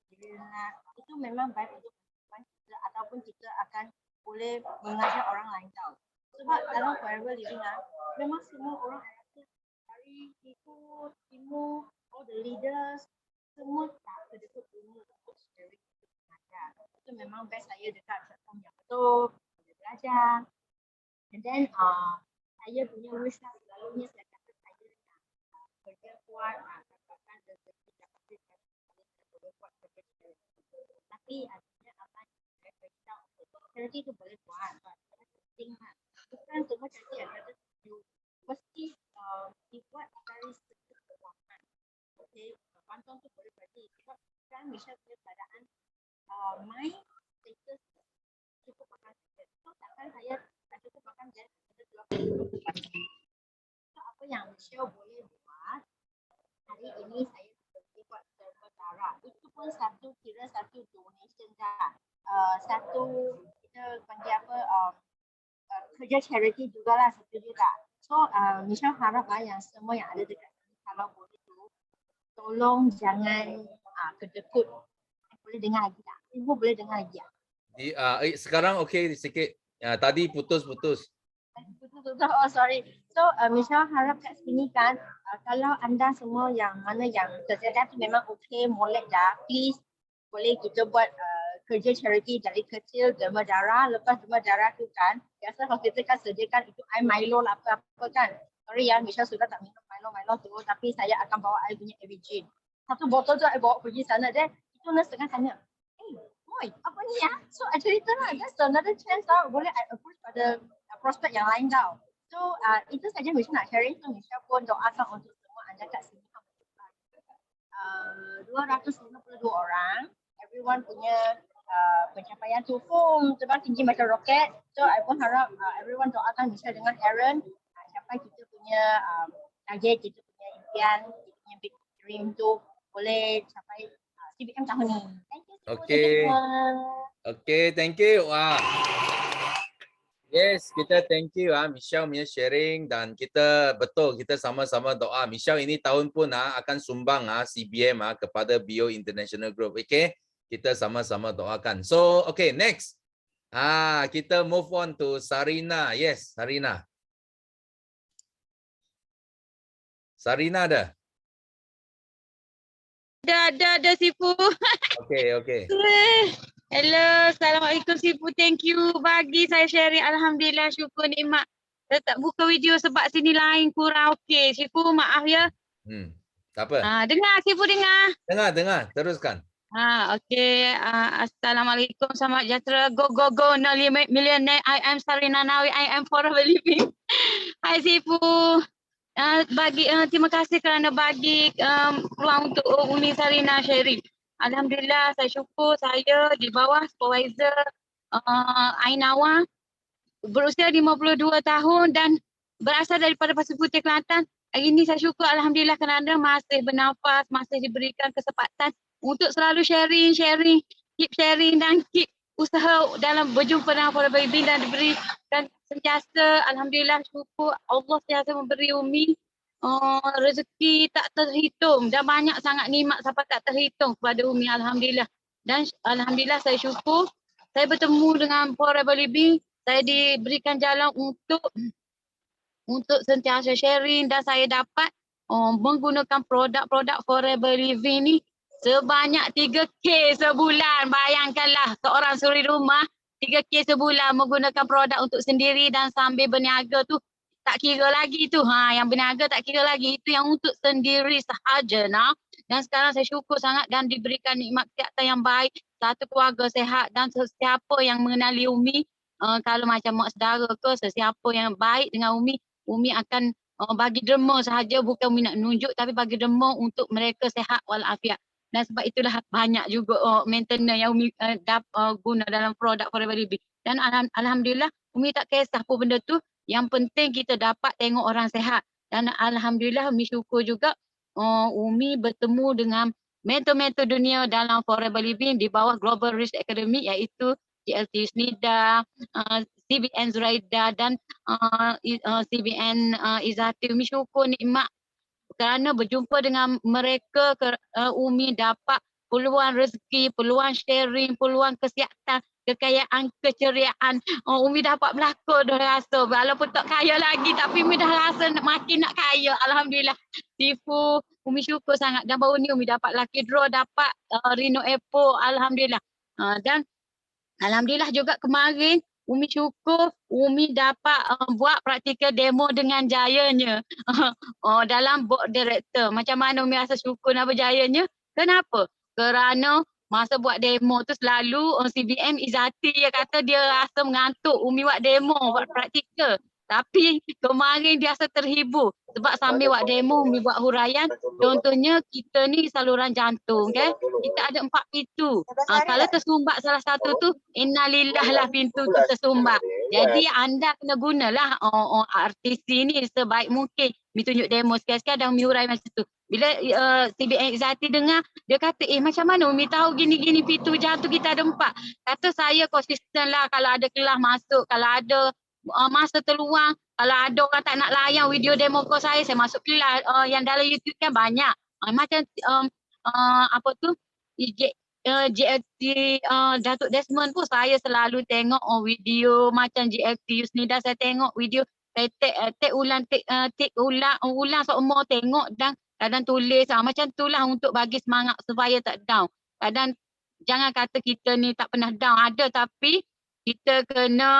experience itu memang baik untuk kita ataupun kita akan boleh mengajar orang lain tahu. Sebab dalam Forever Living memang semua orang dari timur, all the leaders semua tak kedekut ilmu untuk sharing mengajar. Itu memang best saya dekat platform yang betul, boleh belajar. And then saya punya wish selalunya saya kata saya nak kerja kuat, dapatkan rezeki, dapatkan boleh buat kerja. Tapi artinya apa yang saya beritahu charity itu boleh buat, penting bukan semua charity ada mesti dibuat dari segi keuangan. Okay, bantuan tu boleh bagi sebab kan Michelle punya keadaan my status cukup makan sikit. So takkan saya tak cukup makan dan ada 20%. So apa yang Michelle boleh buat hari ini saya pergi buat server darah. Itu pun satu donation dah. Satu kita panggil kerja charity jugalah satu juga. So Michelle harap yang semua yang ada dekat sini kalau boleh tu tolong jangan kedekut. Boleh boleh dengar lagi tak? Ibu boleh dengar lagi tak? Sekarang okey sikit. Tadi putus-putus. Betul-betul. Oh sorry. So Michelle harap kat sini kan kalau anda semua yang mana yang kesihatan tu memang okey, molek dah, please boleh kita buat kerja charity dari kecil, derma darah. Lepas derma darah tu kan biasa hospital kan sediakan itu air Milo lah apa-apa kan. Sorry ya, Michelle sudah tak minum Milo tu, tapi saya akan bawa air punya Evergreen. Satu botol tu saya bawa pergi sana dan itu nurse tengah tanya, Moy, apa ni ya? So I cerita lah, that's another chance lah, boleh I approach pada prospek yang lain tau. So itu saja Michelle nak sharing. So Michelle pun doakan untuk semua anda kat sini. 252 orang, everyone punya pencapaian tu terbang tinggi macam roket. So I pun harap everyone doakan Michelle dengan Aaron capai kita punya target, kita punya impian, kita punya big dream tu boleh capai CBM tahun ni. Thank you. Okey. Okey, thank you. Wah. Yes, kita thank you Michelle punya sharing dan kita betul kita sama-sama doa. Michelle ini tahun pun akan sumbang CBM kepada Bio International Group. Okay, kita sama-sama doakan. So, okay, next. Kita move on to Sarina. Yes, Sarina. Sarina ada? Ada Sifu. Okay. Hello, Assalamualaikum Sifu. Thank you bagi saya sharing. Alhamdulillah, syukur nikmat. Saya tak buka video sebab sini lain kurang okey. Sifu maaf ya. Tak apa. Dengar Sifu dengar. Dengar. Teruskan. Okey. Assalamualaikum, selamat sejahtera. Go. No millionaire. I am Sarina Nawi. I am forever living. Hai Sifu. Terima kasih kerana bagi peluang untuk Umi Sarina sharing. Alhamdulillah, saya syukur saya di bawah supervisor Ainawa berusia 52 tahun dan berasal daripada Pasir Putih, Kelantan. Hari ini saya syukur Alhamdulillah kerana masih bernafas, masih diberikan kesempatan untuk selalu sharing, keep sharing dan keep usaha dalam berjumpa dengan para baby dan diberikan sentiasa. Alhamdulillah syukur Allah sentiasa memberi Umi rezeki tak terhitung dan banyak sangat nikmat sampai tak terhitung kepada Umi. Alhamdulillah. Dan Alhamdulillah saya syukur saya bertemu dengan Forever Living. Saya diberikan jalan untuk sentiasa sharing dan saya dapat menggunakan produk-produk Forever Living ni sebanyak 3K sebulan. Bayangkanlah seorang suri rumah 3K sebulan menggunakan produk untuk sendiri dan sambil berniaga tu tak kira lagi tu. Yang berniaga tak kira lagi. Itu yang untuk sendiri sahaja Dan sekarang saya syukur sangat dan diberikan nikmat kesihatan yang baik. Satu keluarga sehat dan sesiapa yang mengenali Umi. Kalau macam mak saudara ke sesiapa yang baik dengan Umi akan bagi derma sahaja. Bukan Umi nak nunjuk tapi bagi derma untuk mereka sehat walafiat. Dan sebab itulah banyak juga maintenance yang Umi guna dalam produk Forever Living. Dan Alhamdulillah Umi tak kisah apa benda tu. Yang penting kita dapat tengok orang sehat. Dan Alhamdulillah Umi syukur juga Umi bertemu dengan mentor-mentor dunia dalam Forever Living di bawah Global Risk Academy iaitu GLT Snida, CBN Zuraida dan CBN Izzati. Umi syukur nikmat kerana berjumpa dengan mereka. Umi dapat peluang rezeki, peluang sharing, peluang kesihatan, kekayaan, keceriaan. Umi dapat berlakon dah rasa. Walaupun tak kaya lagi tapi Umi dah rasa makin nak kaya. Alhamdulillah. Sifu, Umi syukur sangat. Dan baru ni Umi dapat lucky draw, dapat Reno Apple. Alhamdulillah. Dan Alhamdulillah juga kemarin Umi syukur Umi dapat buat praktikal demo dengan jayanya dalam board director. Macam mana Umi rasa syukur dan berjayanya? Kenapa? Kerana masa buat demo tu selalu CBM Izzati dia kata dia rasa mengantuk Umi buat demo, buat praktikal. Tapi kemarin dia rasa terhibur sebab sambil buat demo Umi buat huraian. Contohnya kita ni saluran jantung kan. Kita ada 4 pintu. Kalau tersumbat salah satu tu innalillah lah pintu tu tersumbat. Jadi anda kena gunalah artis ni sebaik mungkin. Umi tunjuk demo sekali-sekali dan Umi hurai macam tu. Bila CBN Izzati dengar, dia kata macam mana Umi tahu gini-gini pintu jantung kita ada 4. Kata saya konsisten lah kalau ada kelas masuk, kalau ada masa terluang, kalau ada orang tak nak layan video demo call saya masuk kelas. Yang dalam YouTube kan banyak. Macam apa tu GFT Datuk Desmond pun saya selalu tengok video macam GFT Yusnida, saya tengok video, saya take ulang semua tengok dan kadang tulis macam itulah untuk bagi semangat supaya tak down. Kadang jangan kata kita ni tak pernah down, ada, tapi kita kena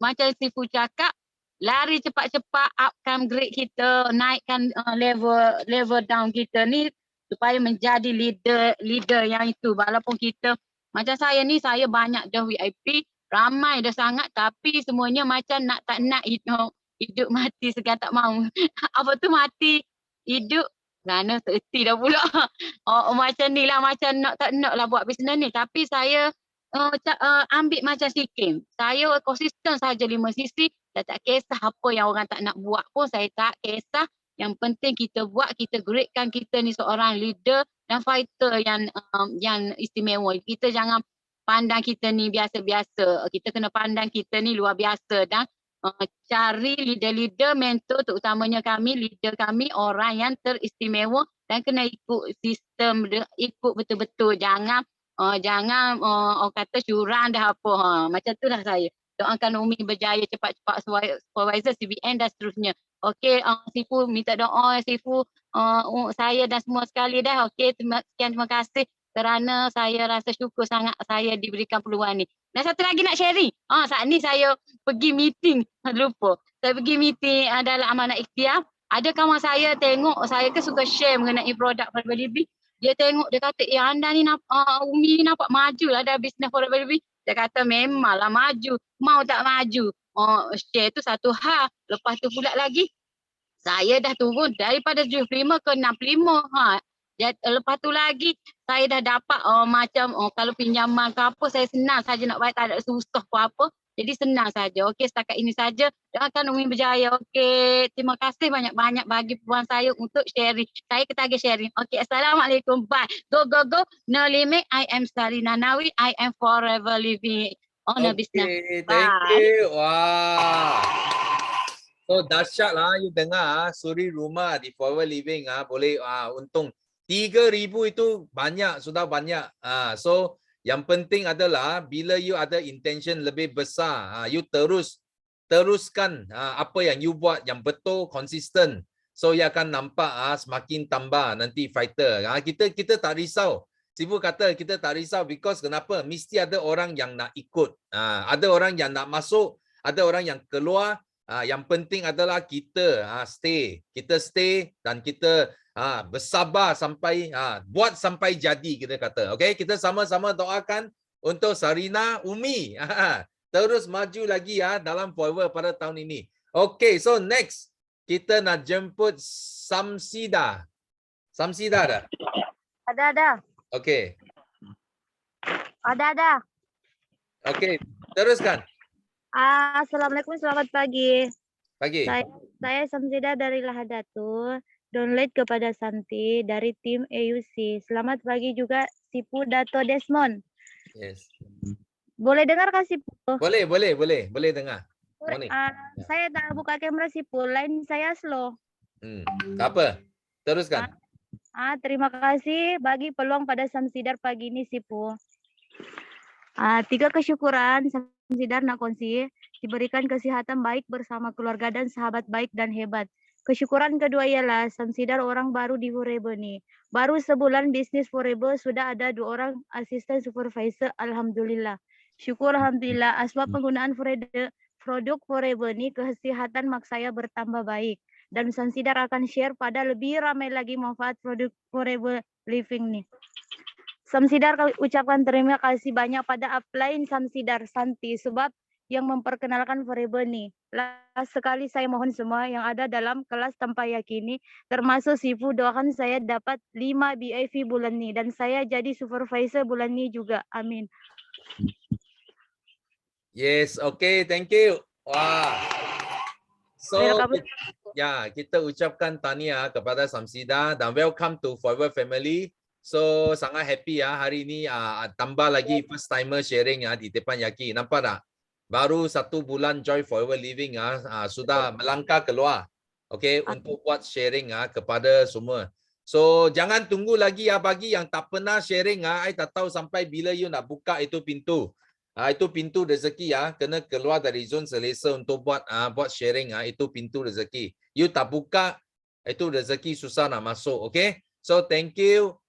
macam Sifu cakap, lari cepat-cepat upkan grade kita, naikkan level down kita ni supaya menjadi leader yang itu. Walaupun kita macam saya ni, saya banyak dah VIP, ramai dah sangat, tapi semuanya macam nak tak nak hidup mati segan tak mau. Apa tu mati hidup kerana terti dah pula. Macam ni lah, macam nak tak nak lah buat bisnes ni. Tapi saya ambil macam sikit. Saya konsisten saja 5 sisi. Saya tak kisah apa yang orang tak nak buat pun, saya tak kisah. Yang penting kita buat, kita gradekan kita ni seorang leader dan fighter yang istimewa. Kita jangan pandang kita ni biasa-biasa. Kita kena pandang kita ni luar biasa dan cari leader-leader, mentor, terutamanya kami, leader kami, orang yang teristimewa dan kena ikut sistem, ikut betul-betul. Jangan orang kata curang dah apa. Macam tu lah saya. Doakan Umi berjaya cepat-cepat supervisor, CBN dan seterusnya. Okey, Sifu minta doa, Sifu, saya dan semua sekali dah. Okey, terima kasih kerana saya rasa syukur sangat saya diberikan peluang ni. Dan satu lagi nak sharing. Saat ni saya pergi meeting, lupa. Saya pergi meeting dalam Amanah Ikhtiar. Ada kawan saya tengok, saya kan suka share mengenai produk Forever Living. Dia tengok, dia kata, anda ni Umi ni nampak maju lah ada bisnes Forever Living. Dia kata memanglah maju, mau tak maju. Share tu satu hal. Lepas tu pula lagi, saya dah turun daripada 75 ke 65. Lepas tu lagi, saya dah dapat macam kalau pinjaman ke apa, saya senang saja nak bayar, tak ada susah apa-apa. Jadi senang saja. Okey, setakat ini saja. Doakan Umi berjaya. Okey, terima kasih banyak-banyak bagi peluang saya untuk sharing. Saya ketagih sharing. Okey, Assalamualaikum. Bye. Go, go, go. No limit. I am Sarina Nawi. I am Forever Living on a business. Okay, thank you. Wah. So dahsyat lah you dengar suri rumah di Forever Living boleh untung 3,000 itu banyak, sudah banyak. So yang penting adalah bila you ada intention lebih besar, you teruskan apa yang you buat yang betul, konsisten. So you akan nampak semakin tambah nanti fighter. Kita tak risau. Sifu kata kita tak risau because kenapa? Mesti ada orang yang nak ikut. Ada orang yang nak masuk, ada orang yang keluar. Yang penting adalah kita stay. Kita stay dan kita bersabar sampai buat sampai jadi, kita kata. Okey, kita sama-sama doakan untuk Sarina Umi terus maju lagi dalam Forever pada tahun ini. Okey, so next kita nak jemput Samsida. Samsida dah? Ada. Okey. Ada. Okey, teruskan. Assalamualaikum, selamat pagi. Pagi. Saya Samsida dari Lahadatul. Download kepada Santi dari tim AUC. Selamat pagi juga Sifu Dato Desmond. Yes. Boleh dengar kah Sifu? Boleh dengar. Morning. Saya tak buka kamera Sifu, line saya slow. Tak apa. Teruskan. Terima kasih bagi peluang pada Samsidar pagi ini Sifu. 3 kesyukuran Samsidar nak kongsi, diberikan kesehatan baik bersama keluarga dan sahabat baik dan hebat. Kesyukuran kedua ialah Samsidar orang baru di Forever ni. Baru sebulan bisnis Forever sudah ada 2 orang asisten supervisor. Alhamdulillah. Syukur Alhamdulillah. Asbab penggunaan produk Forever ni kesehatan mak saya bertambah baik. Dan Samsidar akan share pada lebih ramai lagi manfaat produk Forever Living ni. Samsidar ucapkan terima kasih banyak pada upline Samsidar Santi sebab yang memperkenalkan Forever ni. Last sekali saya mohon semua yang ada dalam kelas tanpa yakini, termasuk Sifu, doakan saya dapat 5 BIV bulan ni dan saya jadi supervisor bulan ni juga. Amin. Yes, okay, thank you. Wah. So, kita ucapkan tahniah kepada Samsida dan welcome to Forever Family. So, sangat happy hari ini tambah lagi first timer sharing di Teppanyaki. Nampak tak? Baru 1 bulan Joy Forever Living sudah melangkah keluar. Okay, untuk buat sharing kepada semua. So jangan tunggu lagi ya bagi yang tak pernah sharing I tak tahu sampai bila you nak buka itu pintu. Itu pintu rezeki ya, kena keluar dari zon selesa untuk buat sharing itu pintu rezeki. You tak buka itu rezeki susah nak masuk, okay? So thank you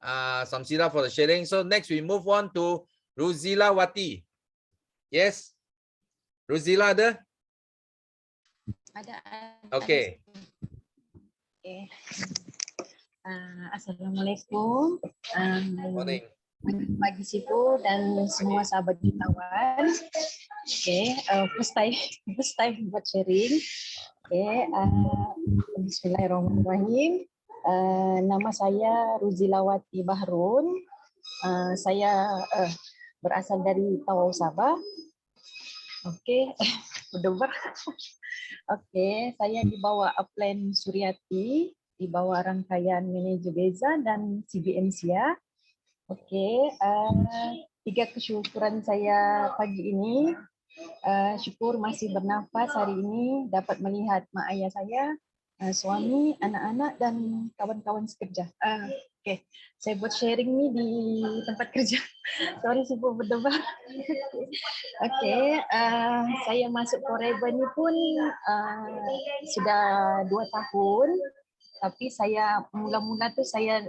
Samsira for the sharing. So next we move on to Ruzila Wati. Yes. Ruzila ada? Ada. Okay. Okay. Assalamualaikum. Morning. Pagi Sifu dan semua sahabat jutawan. Okay, first time buat sharing. Okay, Bismillahirrahmanirrahim. Nama saya Ruzilawati Bahrun. Saya berasal dari Tawau Sabah. Okay, berdebar. Okay, saya di bawah Upline Suryati, di bawah rangkaian Manager Beza dan CBM Sia. Okey, 3 kesyukuran saya pagi ini. Syukur masih bernafas hari ini, dapat melihat mak ayah saya, suami, anak-anak dan kawan-kawan sekerja. Okey, saya buat sharing ni di tempat kerja. Sorry sibuk berdebar. Okey, saya masuk Forever ni pun sudah 2 tahun. Tapi saya mula-mula tu saya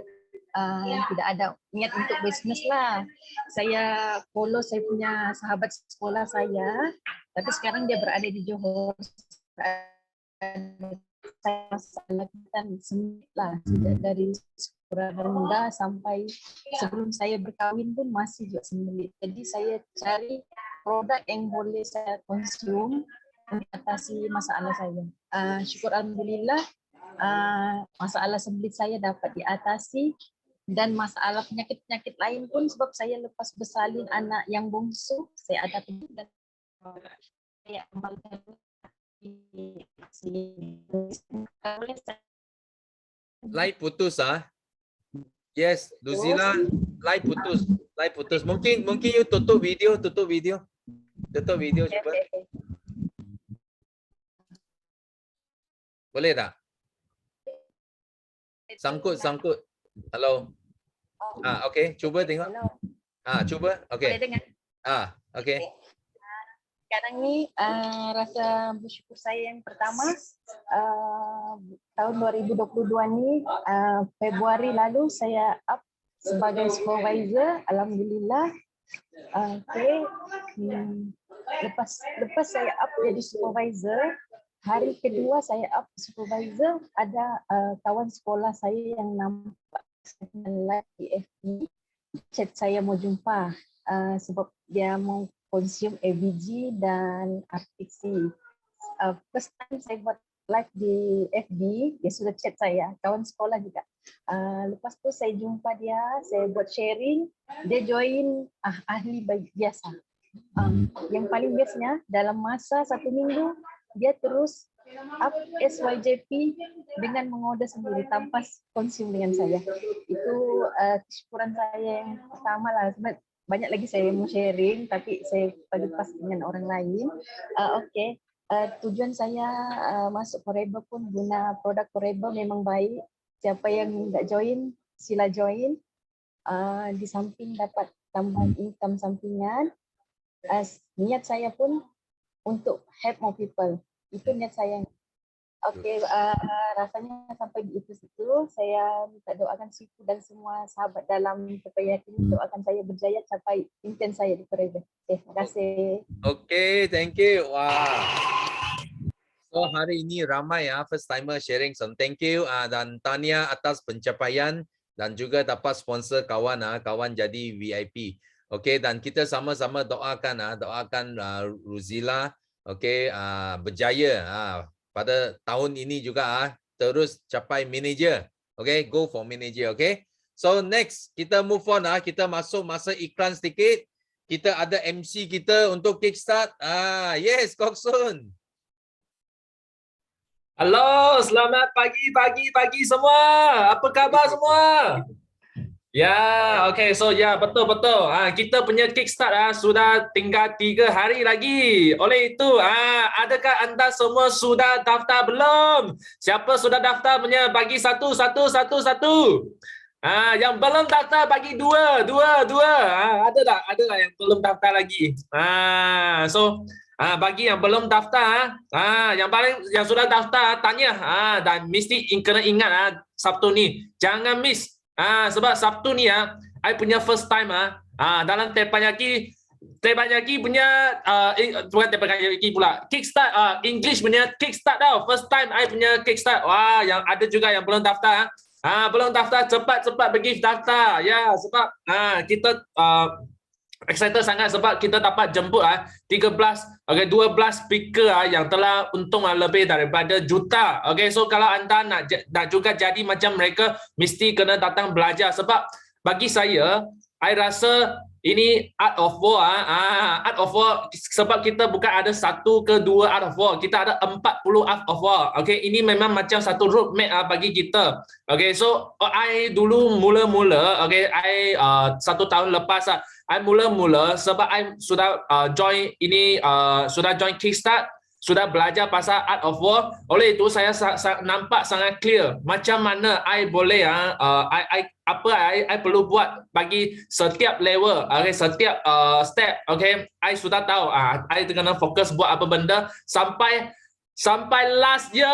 tidak ada niat untuk bisnes lah. Saya follow saya punya sahabat sekolah saya, tapi sekarang dia berada di Johor. Saya lakukan semit lah, dari sekolah rendah sampai sebelum saya berkahwin pun masih juga sembelit. Jadi saya cari produk yang boleh saya konsum untuk atasi masalah saya. Syukur alhamdulillah masalah sembelit saya dapat diatasi. Dan masalah penyakit-penyakit lain pun sebab saya lepas bersalin anak yang bongsu, saya ada dan saya kembalikan Live putus Yes, Luzila, live putus. Mungkin you tutup video cuba. Boleh tak? Sangkut. Hello. Okay, cuba tengok. Cuba. Okay. Boleh dengar? Okay. Sekarang ni rasa bersyukur saya yang pertama tahun 2022 ni Februari lalu saya up sebagai supervisor, alhamdulillah. Okay. Lepas saya up jadi supervisor, hari kedua saya up supervisor, ada kawan sekolah saya yang nampak live di FB, chat saya mau jumpa sebab dia mau konsum AVG dan RTC. First time saya buat live di FB, dia sudah chat saya, kawan sekolah juga. Lepas tu saya jumpa dia, saya buat sharing, dia join ahli biasa. Yang paling bestnya dalam masa 1 minggu dia terus up SYJP dengan mengorder sendiri tanpa konsum dengan saya. Itu kesyukuran saya yang pertama lah. Banyak lagi saya mau sharing tapi saya bagi pas dengan orang lain. Okay. Tujuan saya masuk Forever pun guna produk Forever memang baik. Siapa yang tak join sila join. Di samping dapat tambahan income sampingan. Niat saya pun untuk help more people. Itu niat saya. Okey, rasanya sampai di situ saya minta doakan Sifu dan semua sahabat dalam terpayat ini doakan saya berjaya capai impian saya di Forever. Terima kasih. Okay, thank you. Wow. So hari ini ramai first timer sharing. So thank you dan Tania atas pencapaian dan juga dapat sponsor kawan kawan jadi VIP. Okay, dan kita sama-sama doakan Ruzila berjaya pada tahun ini juga terus capai manager. Okay, go for manager. Okay, so next kita move on kita masuk masa iklan sedikit. Kita ada MC kita untuk kickstart. Yes, Koksun. Halo, selamat pagi semua. Apa khabar semua? Ya, okay. So ya, betul-betul. Kita punya kickstart sudah tinggal 3 hari lagi. Oleh itu, adakah anda semua sudah daftar belum? Siapa sudah daftar punya bagi satu. Yang belum daftar bagi dua. Ada tak? Ada tak yang belum daftar lagi? Bagi yang belum daftar, yang sudah daftar tanya, dan mesti kena ingat Sabtu ni jangan miss. Sebab Sabtu ni I punya first time dalam Teppanyaki punya bukan Teppanyaki pula, kickstart English punya kickstart tau. First time I punya kickstart. Wah, yang ada juga yang belum daftar. Belum daftar, cepat pergi daftar. Ya, sebab kita excited sangat sebab kita dapat jemput 12 speaker yang telah untung lebih daripada juta. Okay, so kalau anda nak juga jadi macam mereka, mesti kena datang belajar. Sebab bagi saya, I rasa ini art of war. Art of war sebab kita bukan ada 1 ke 2 art of war, kita ada 40 art of war. Okay, ini memang macam satu roadmap bagi kita. Okay, so I dulu mula-mula, okay, I 1 tahun lepas I mula-mula sebab I sudah join Kickstart, sudah belajar pasal Art of War. Oleh itu saya nampak sangat clear macam mana I boleh I perlu buat bagi setiap level, okay, setiap step. Okay, I sudah tahu I kena fokus buat apa benda sampai last year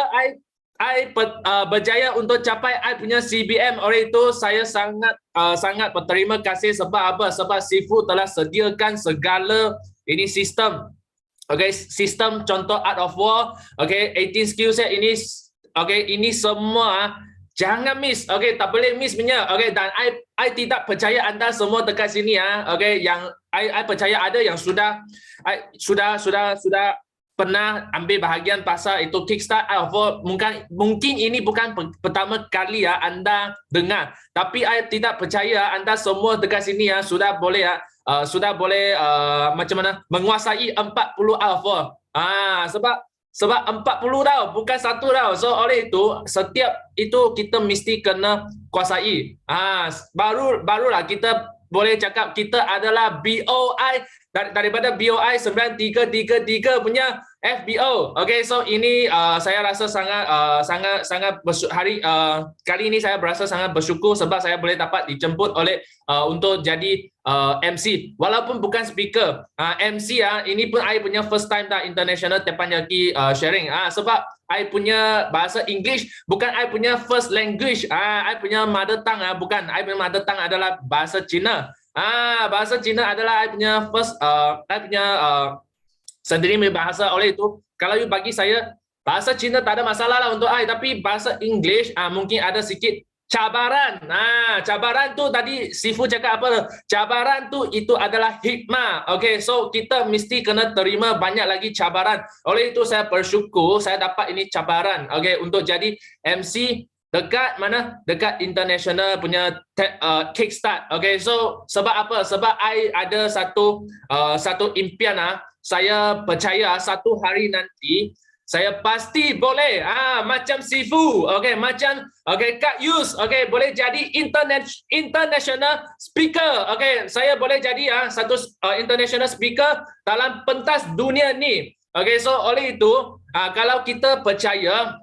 I berjaya untuk capai I punya CBM. Oleh itu saya sangat berterima kasih sebab apa? Sebab Sifu telah sediakan segala ini sistem. Okay, sistem contoh Art of War, okay, 18 skill set ini, okay, ini semua jangan miss. Okay, tak boleh miss punya. Okay, dan I tidak percaya anda semua dekat sini okay, yang I percaya ada yang sudah pernah ambil bahagian pasal itu Kickstart Art of War. Mungkin ini bukan pertama kali anda dengar, tapi I tidak percaya anda semua dekat sini sudah boleh macam mana menguasai 40 Art of War. Sebab 40 tau, bukan 1 tau. So oleh itu setiap itu kita mesti kena kuasai. Barulah kita boleh cakap kita adalah BOI, daripada BOI 9333 punya FBO. Okay, so ini saya rasa sangat kali ini saya berasa sangat bersyukur sebab saya boleh dapat dijemput oleh untuk jadi MC walaupun bukan speaker. MC ini pun I punya first time international Teppanyaki sharing. Sebab I punya bahasa English bukan I punya first language. I punya mother tongue bukan. I punya mother tongue adalah bahasa Cina. Bahasa Cina adalah I punya first sendiri bahasa. Oleh itu kalau you bagi saya bahasa Cina tak ada masalah lah untuk I, tapi bahasa English mungkin ada sikit cabaran. Cabaran tu tadi Sifu cakap apa? Cabaran tu itu adalah hikmah. Okay, so kita mesti kena terima banyak lagi cabaran. Oleh itu saya bersyukur saya dapat ini cabaran. Okay, untuk jadi MC dekat mana? Dekat international punya Kickstart. Okay, so sebab apa? Sebab I ada satu impian saya percaya satu hari nanti saya pasti boleh macam Sifu, okay, macam Kak Yus, okay, boleh jadi international speaker. Okay, saya boleh jadi satu international speaker dalam pentas dunia ni. Okay, so oleh itu kalau kita percaya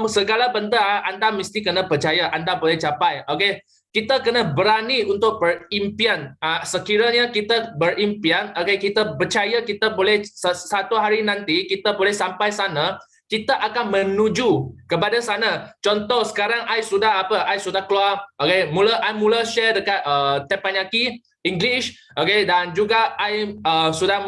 segala benda anda mesti kena percaya anda boleh capai. Okay, kita kena berani untuk berimpian. Sekiranya kita berimpian, okay, kita percaya kita boleh satu hari nanti kita boleh sampai sana, kita akan menuju kepada sana. Contoh sekarang I sudah keluar, okay, I mula share dekat Teppanyaki English, okay, dan juga I sudah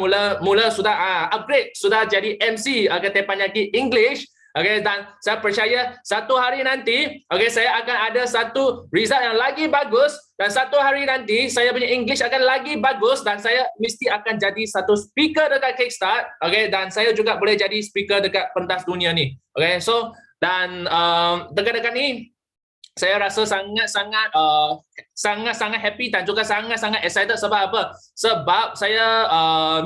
upgrade, sudah jadi MC Teppanyaki English. Okay, dan saya percaya satu hari nanti, okay, saya akan ada satu result yang lagi bagus, dan satu hari nanti saya punya English akan lagi bagus, dan saya mesti akan jadi satu speaker dekat Kickstart, okay, dan saya juga boleh jadi speaker dekat pentas dunia ni. Okay, so dan dekat-dekat ni saya rasa sangat-sangat happy dan juga sangat-sangat excited. Sebab apa? Sebab saya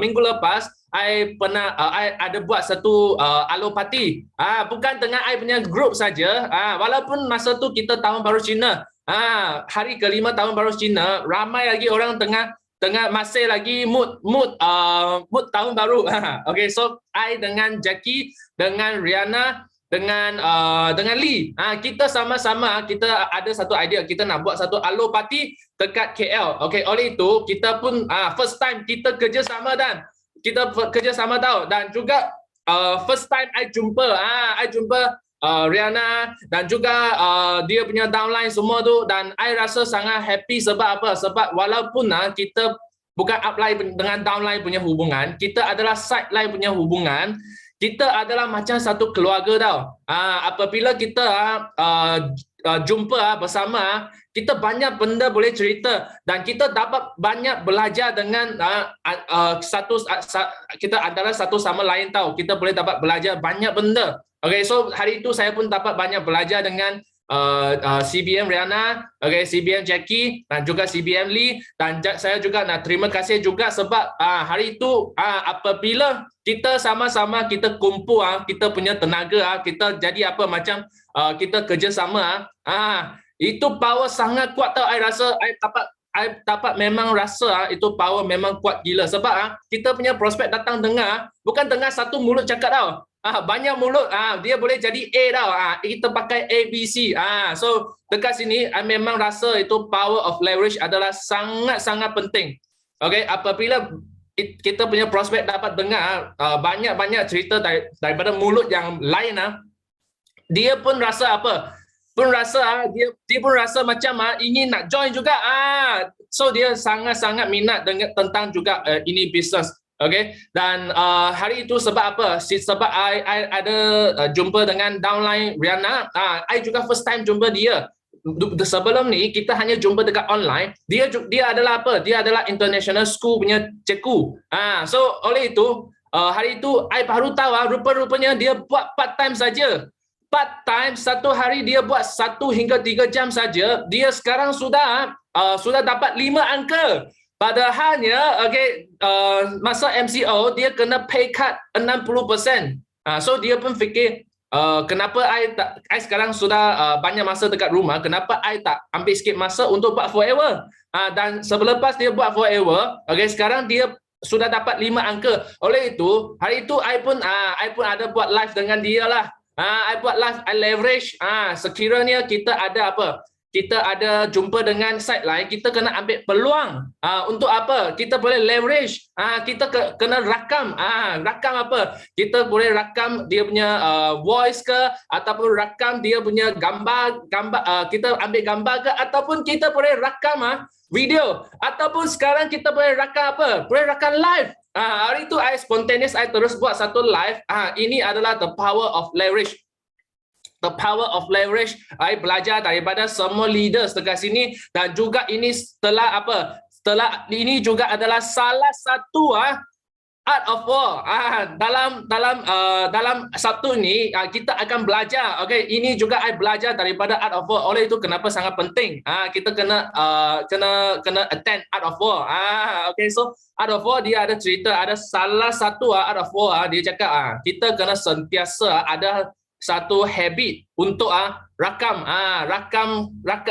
minggu lepas I ada buat satu alo party. Bukan dengan I punya group saja. Walaupun masa tu kita tahun baru Cina, hari ke-5 tahun baru Cina, ramai lagi orang tengah masih lagi mood tahun baru. Okay, so I dengan Jackie, dengan Rihanna, dengan Lee, kita sama-sama kita ada satu idea, kita nak buat satu alo party dekat KL. Okay, oleh itu kita pun first time kita kerjasama dan juga first time I jumpa Rihanna dan juga dia punya downline semua tu, dan I rasa sangat happy sebab apa? Sebab walaupun kita bukan upline dengan downline punya hubungan, kita adalah sideline punya hubungan, kita adalah macam satu keluarga tau. Apabila kita jumpa bersama, kita banyak benda boleh cerita dan kita dapat banyak belajar dengan kita antara satu sama lain tau. Kita boleh dapat belajar banyak benda. Okay, so hari itu saya pun dapat banyak belajar dengan CBM Rihanna, okay, CBM Jackie dan juga CBM Lee, dan saya juga nak terima kasih juga sebab hari itu apabila kita sama-sama kita kumpul kita punya tenaga, kita jadi apa macam kita kerjasama, itu power sangat kuat tau. I rasa I dapat memang rasa itu power memang kuat gila sebab kita punya prospek datang dengar, bukan dengar satu mulut cakap tau. Banyak mulut, dia boleh jadi A tau. Kita pakai A, B, C. So dekat sini, I memang rasa itu power of leverage adalah sangat-sangat penting. Okay, apabila kita punya prospek dapat dengar banyak-banyak cerita daripada mulut yang lain, dia pun rasa apa? Dia pun rasa macam ingin nak join juga. So dia sangat-sangat minat tentang juga ini bisnes. Okay, dan hari itu sebab apa? Sebab I ada jumpa dengan downline Rihanna. I juga first time jumpa dia. Sebelum ni kita hanya jumpa dekat online. Dia adalah apa? Dia adalah international school punya cikgu. So oleh itu hari itu I baru tahu rupa-rupanya dia buat part time saja. Part time satu hari dia buat 1 hingga 3 jam saja. Dia sekarang sudah dapat 5 angka. Padahalnya, masa MCO dia kena pay cut 60%. So dia pun fikir, kenapa I sekarang sudah banyak masa dekat rumah, kenapa I tak ambil sikit masa untuk buat Forever? Dan selepas dia buat Forever, sekarang dia sudah dapat 5 angka. Oleh itu, hari itu I pun ada buat live dengan dia lah. I buat live, I leverage. Sekiranya kita ada apa? Kita ada jumpa dengan sideline, kita kena ambil peluang. Untuk apa? Kita boleh leverage. Kita kena rakam. Rakam apa? Kita boleh rakam dia punya voice ke, ataupun rakam dia punya gambar. Kita ambil gambar ke, ataupun kita boleh rakam video. Ataupun sekarang kita boleh rakam apa? Boleh rakam live. Hari itu I spontaneous, I terus buat satu live. Ini adalah the power of leverage. The power of leverage. I belajar daripada semua leaders dekat sini, dan juga ini setelah ini juga adalah salah satu art of war. Dalam Sabtu ni kita akan belajar. Okay, ini juga I belajar daripada art of war. Oleh itu kenapa sangat penting kita kena attend art of war. Okay, so art of war dia ada cerita, ada salah satu art of war dia cakap kita kena sentiasa ada satu habit untuk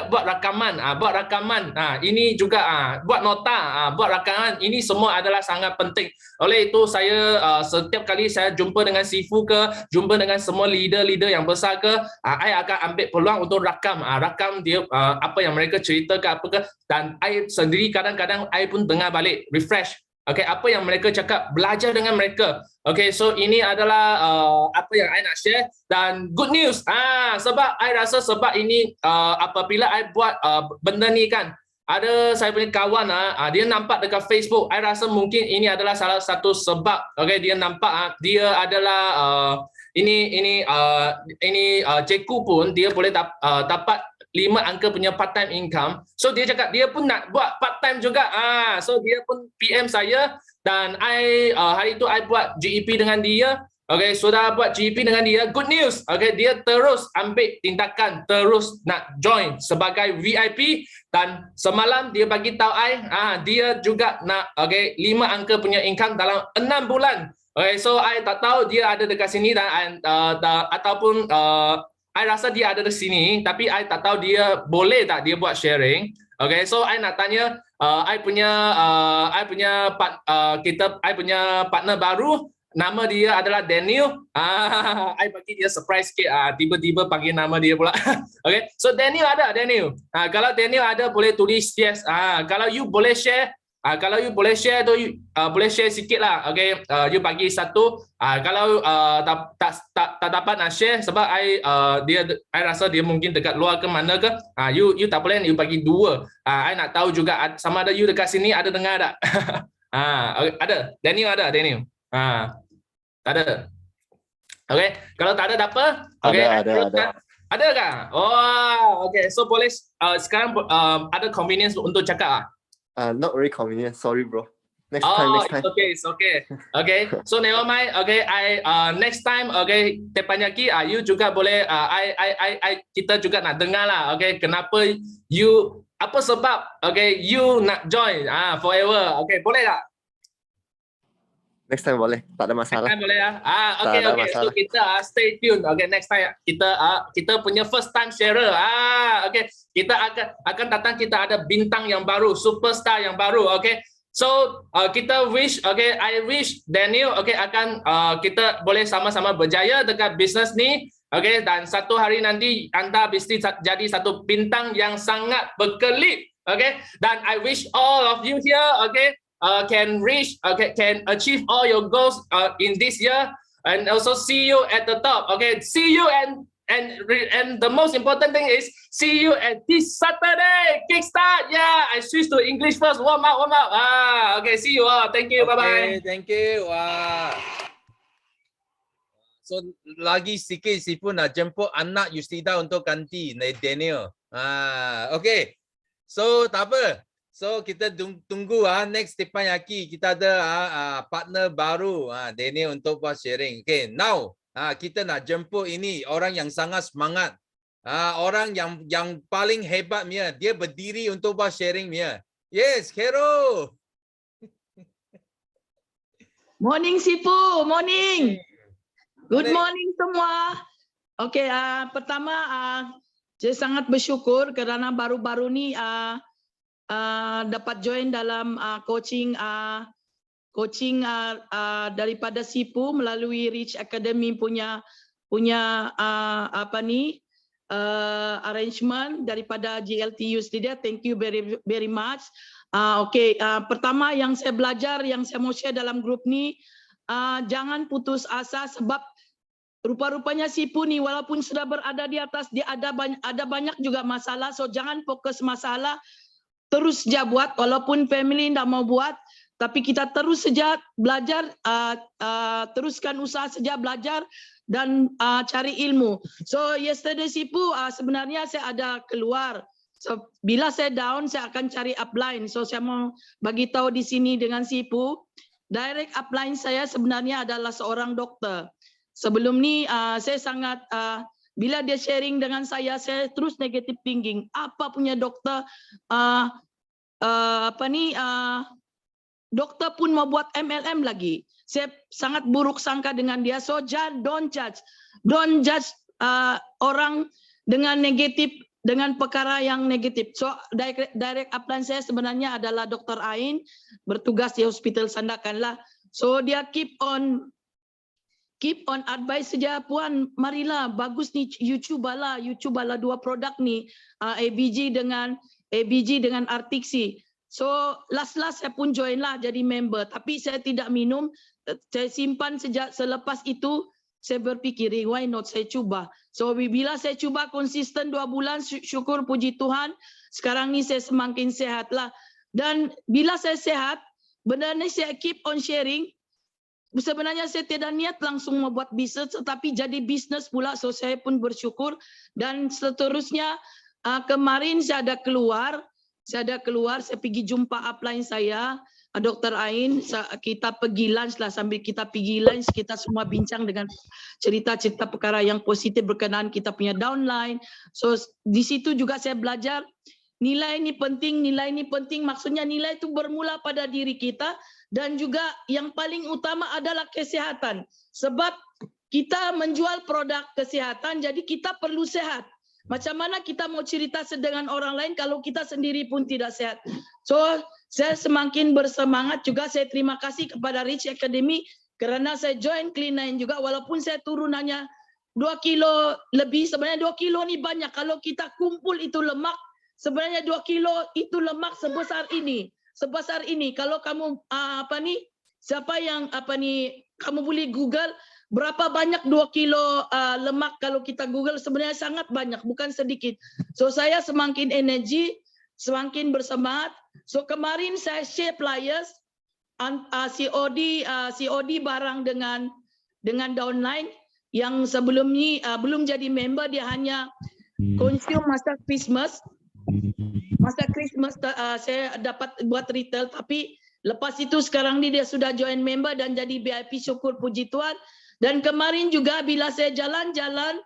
buat rakaman. Ini juga buat nota, buat rakaman. Ini semua adalah sangat penting. Oleh itu saya setiap kali saya jumpa dengan Sifu ke, jumpa dengan semua leader-leader yang besar ke, I akan ambil peluang untuk rakam dia apa yang mereka cerita ke apa ke, dan I sendiri kadang-kadang I pun dengar balik, refresh. Okay, apa yang mereka cakap, belajar dengan mereka. Okay, so ini adalah apa yang I nak share, dan good news. Sebab I rasa sebab ini apabila I buat benda ni kan, ada saya punya kawan dia nampak dekat Facebook. I rasa mungkin ini adalah salah satu sebab. Okay, dia nampak dia adalah ini cikgu pun dia boleh dapat 5 angka punya part time income. So dia cakap dia pun nak buat part time juga. So dia pun PM saya, dan I hari itu I buat GEP dengan dia. Okay, sudah buat GEP dengan dia. Good news. Okay, dia terus ambil tindakan, terus nak join sebagai VIP, dan semalam dia bagi tahu I dia juga nak 5 angka punya income dalam 6 bulan. Okay, so I tak tahu dia ada dekat sini dan ataupun I rasa dia ada di sini, tapi I tak tahu dia boleh tak dia buat sharing. Okay, so I nak tanya, I punya partner baru, nama dia adalah Daniel. I bagi dia surprise sikit. Tiba-tiba panggil nama dia pula. Okay, so Daniel ada, Daniel. Kalau Daniel ada, boleh tulis yes. Kalau you boleh share, tu boleh share sikit lah. Okay, you bagi satu. Kalau tak dapat nak share sebab I rasa dia mungkin dekat luar ke mana ke. You tak boleh, you bagi dua. I nak tahu juga sama ada you dekat sini ada dengar tak? Okay, ada. Daniel ada, Daniel. Tak ada. Okay, kalau tak ada tak apa. Okay, Ada. Ada kah? Oh, okay. So boleh sekarang ada convenience untuk cakap lah. Not very convenient. Sorry, bro. Next Oh, time. it's okay. Okay, so never mind. Okay, next time. Okay, Teppanyaki, you juga boleh. Kita juga nak dengar lah. Okay, kenapa you? Apa sebab? Okay, you nak join? Forever. Okay, boleh tak? Next time boleh. Tak ada masalah. Next time boleh ya. Tak ada Okay. So masalah. kita stay tune. Okay, next time kita punya first time sharer. Okay, kita akan datang. Kita ada bintang yang baru, superstar yang baru. Okay. So kita wish, okay, I wish Daniel, okay, akan kita boleh sama-sama berjaya dekat bisnes ni, okay, dan satu hari nanti anda mesti jadi satu bintang yang sangat berkelip, okay, dan I wish all of you here, okay, can reach, okay, can achieve all your goals in this year, and also see you at the top, okay, see you and the most important thing is see you at this Saturday Kickstart. Yeah, I switch to English first. Warm up. Okay, see you all. Thank you. Bye bye. Okay, thank you. Wah. So lagi sikit si pun nak jemput anak Yustida untuk ganti Daniel. Okay. So tak apa. So kita tunggu next Teppanyaki kita ada partner baru Daniel untuk buat sharing. Okay, now kita nak jemput ini orang yang sangat semangat. Orang yang paling hebat dia berdiri untuk buat sharing Yes, Hero. Morning Sifu, morning. Good morning semua. Okay, pertama saya sangat bersyukur kerana baru-baru ni dapat join dalam coaching daripada Sifu melalui Reach Academy punya arrangement daripada GLTU Studio. Thank you very much. Okay, pertama yang saya belajar, yang saya mau share dalam grup ni, jangan putus asa sebab rupa-rupanya Sifu ni walaupun sudah berada di atas, dia ada banyak juga masalah. So jangan fokus masalah, terus saja buat walaupun family tidak mau buat. Tapi kita terus saja belajar, teruskan usaha saja belajar dan cari ilmu. So yesterday Sifu sebenarnya saya ada keluar. So bila saya down saya akan cari upline. So saya mau bagi tahu di sini dengan Sifu, direct upline saya sebenarnya adalah seorang dokter. Sebelum ni saya sangat bila dia sharing dengan saya terus negative thinking. Apa punya dokter dokter pun mau buat MLM lagi. Saya sangat buruk sangka dengan dia. So don't judge orang dengan negatif, dengan perkara yang negatif. So direct upline saya sebenarnya adalah Dr. Ain, bertugas di Hospital Sandakan lah. So dia keep on advice saja, puan marilah bagus ni you cubalah dua produk ni, ABG dengan Artixi. So last saya pun join lah jadi member, tapi saya tidak minum, saya simpan sejak selepas itu saya berfikir why not saya cuba. So bila saya cuba konsisten 2 bulan, syukur puji Tuhan, sekarang ni saya semakin sehat lah. Dan bila saya sehat, benar-benar saya keep on sharing. Sebenarnya saya tidak niat langsung membuat bisnes, tetapi jadi bisnes pula. So saya pun bersyukur dan seterusnya kemarin saya ada keluar, saya pergi jumpa upline saya, Dr. Ain, kita pergi lunch lah, sambil kita pergi lunch, kita semua bincang dengan cerita-cerita perkara yang positif berkenaan kita punya downline. So di situ juga saya belajar, nilai ini penting, maksudnya nilai itu bermula pada diri kita dan juga yang paling utama adalah kesehatan. Sebab kita menjual produk kesihatan, jadi kita perlu sehat. Macam mana kita mau cerita dengan orang lain kalau kita sendiri pun tidak sehat? So, saya semakin bersemangat juga. Saya terima kasih kepada Rich Academy kerana saya join Clean9 juga, walaupun saya turun hanya 2 kilo lebih. Sebenarnya 2 kilo ni banyak. Kalau kita kumpul itu lemak, sebenarnya 2 kilo itu lemak sebesar ini. Sebesar ini. Kalau kamu siapa yang kamu boleh Google berapa banyak 2 kilo lemak kalau kita Google, sebenarnya sangat banyak, bukan sedikit. So saya semakin energi, semakin bersemangat. So kemarin saya share flyers COD barang dengan downline yang sebelum ni belum jadi member, dia hanya consume masa Christmas. Masa Christmas saya dapat buat retail, tapi lepas itu sekarang ni dia sudah join member dan jadi VIP, syukur puji Tuhan. Dan kemarin juga bila saya jalan-jalan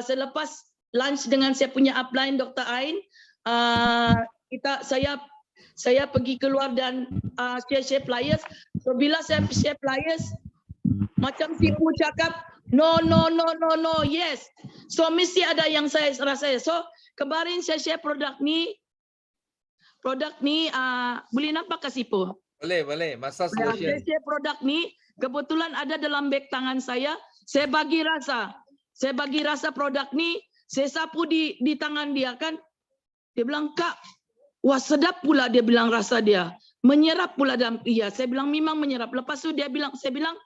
selepas lunch dengan saya punya upline Dr. Ain, saya pergi keluar dan share flyers. So bila saya share flyers, macam Sifu cakap, no, yes. So mesti ada yang saya rasa. So kemarin saya share produk ni boleh nampak ke Sifu? Boleh. Massage lotion. Saya share produk ni, kebetulan ada dalam beg tangan saya. Saya bagi rasa produk ni, saya sapu di tangan dia kan. Dia bilang, Kak, wah sedap pula, dia bilang rasa dia. Menyerap pula dalam, iya. Saya bilang memang menyerap. Lepas tu saya bilang,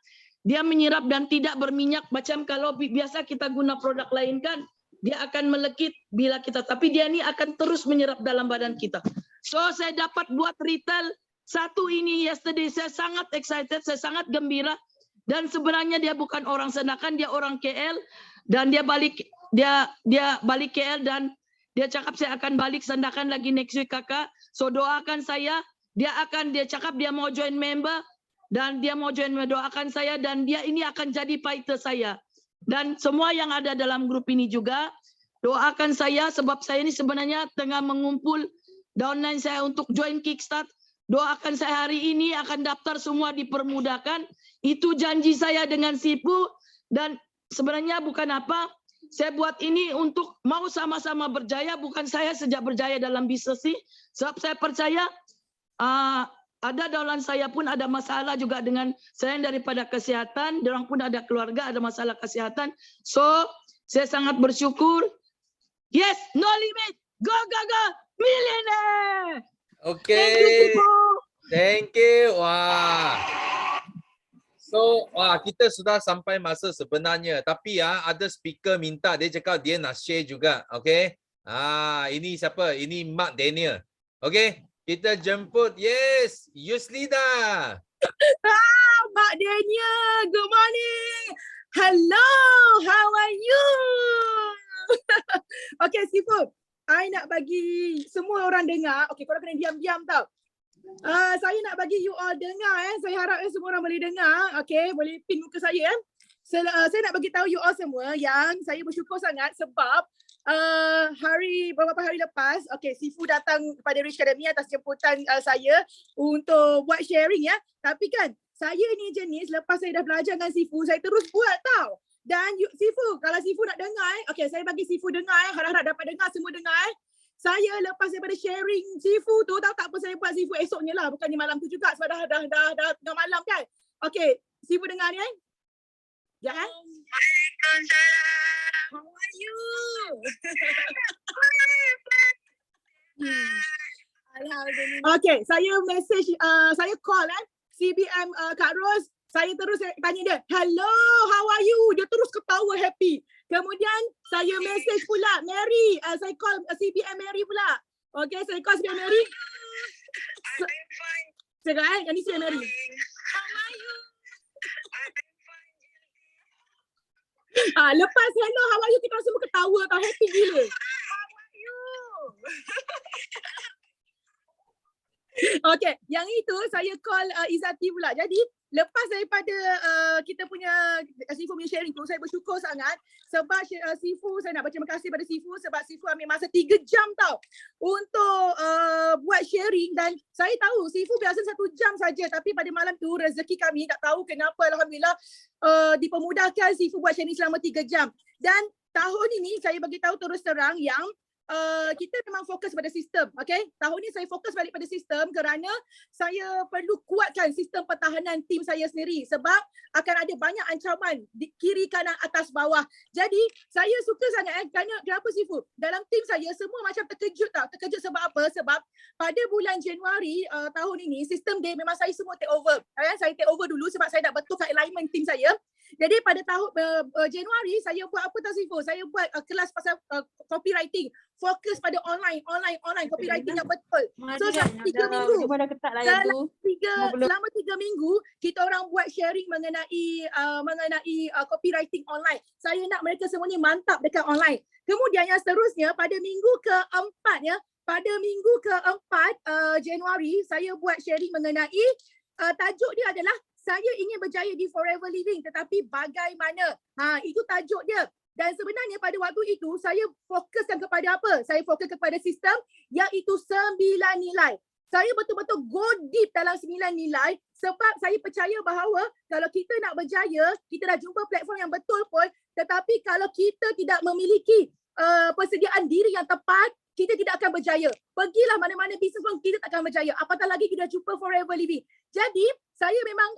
dia menyerap dan tidak berminyak. Macam kalau biasa kita guna produk lain kan, dia akan melekit bila kita, tapi dia ni akan terus menyerap dalam badan kita. So saya dapat buat retail satu ini yesterday. Saya sangat excited, saya sangat gembira. Dan sebenarnya dia bukan orang Senakan, dia orang KL. Dan dia balik KL dan dia cakap saya akan balik Sandakan lagi next week kakak. So doakan saya. Dia cakap dia mau join member. Dan dia mau join, doakan saya. Dan dia ini akan jadi fighter saya. Dan semua yang ada dalam grup ini juga. Doakan saya sebab saya ini sebenarnya tengah mengumpul downline saya untuk join Kickstart. Doakan saya hari ini akan daftar semua dipermudahkan. Itu janji saya dengan Sifu. Dan sebenarnya bukan apa. Saya buat ini untuk mau sama-sama berjaya. Bukan saya sejak berjaya dalam bisnis ini. Sebab saya percaya ada downline saya pun ada masalah juga dengan saya daripada kesihatan. Diorang pun ada keluarga, ada masalah kesihatan. So, saya sangat bersyukur. Yes, no limit. Go, millionaire. Okay. Thank you. Wah. So, kita sudah sampai masa sebenarnya. Tapi ada speaker minta, dia cakap dia nak share juga. Okay. Ini siapa? Ini Mark Daniel. Okay. Kita jemput. Yes. Yuslida. Mark Daniel. Good morning. Hello. How are you? Okay, Sifu. I nak bagi semua orang dengar. Okay, korang kena diam-diam tau. Saya nak bagi you all dengar. Saya harap semua orang boleh dengar. Okay, boleh pin muka saya. Saya nak bagi tahu you all semua yang saya bersyukur sangat sebab beberapa hari lepas, okay, Sifu datang kepada Rich Academy atas jemputan saya untuk buat sharing ya. Tapi kan, saya ni jenis lepas saya dah belajar dengan Sifu, saya terus buat tau. Dan Sifu, kalau Sifu nak dengar, okay, saya bagi Sifu dengar, harap-harap dapat dengar, semua dengar. Saya lepas daripada sharing Sifu tu, tahu tak apa saya buat Sifu esoknya lah, bukannya malam tu juga sebab dah tengah malam kan. Okay, Sifu dengar ni ya kan? Waalaikumsalam. How are you? Alhamdulillah. Okay, saya message, saya call CBM Kak Ros. Saya terus tanya dia, hello, how are you? Dia terus ketawa happy. Kemudian saya message pula Mary. Saya call CBM Mary pula. Okay, saya call CBM Mary. I'm fine. Cakap yang ni CBM Mary. How are you? Lepas hello, how are you? Kita semua ketawa tau, happy gila. How are you? Okay, yang itu saya call Izzati pula. Jadi lepas daripada kita punya Sifu punya sharing tu, saya bersyukur sangat sebab Sifu, saya nak berterima kasih pada Sifu sebab Sifu ambil masa 3 jam tau untuk buat sharing, dan saya tahu Sifu biasa 1 jam saja, tapi pada malam tu rezeki kami tak tahu kenapa, alhamdulillah dipermudahkan Sifu buat sharing selama 3 jam. Dan tahun ini saya bagi tahu terus terang yang kita memang fokus pada sistem. Okay? Tahun ni saya fokus balik pada sistem kerana saya perlu kuatkan sistem pertahanan tim saya sendiri sebab akan ada banyak ancaman di kiri, kanan, atas, bawah. Jadi saya suka sangat kenapa Sifu? Dalam tim saya semua macam terkejut tak? Terkejut sebab apa? Sebab pada bulan Januari tahun ini sistem day memang saya semua take over. Saya take over dulu sebab saya nak betulkan alignment tim saya. Jadi pada tahun Januari saya buat apa tak Sifu? Saya buat kelas pasal copywriting, fokus pada online copywriting yang betul. So selama 3 minggu, selama 3 minggu kita orang buat sharing mengenai copywriting online. Saya nak mereka semua ni mantap dekat online. Kemudian yang seterusnya pada minggu ke-4 pada minggu ke-4 Januari saya buat sharing mengenai tajuk dia adalah saya ingin berjaya di Forever Living, tetapi bagaimana? Itu tajuk dia. Dan sebenarnya pada waktu itu saya fokuskan kepada apa? Saya fokus kepada sistem iaitu 9 nilai. Saya betul-betul go deep dalam 9 nilai sebab saya percaya bahawa kalau kita nak berjaya, kita dah jumpa platform yang betul pun, tetapi kalau kita tidak memiliki persediaan diri yang tepat, kita tidak akan berjaya. Pergilah mana-mana bisnes pun kita tak akan berjaya. Apatah lagi kita jumpa Forever Living. Jadi saya memang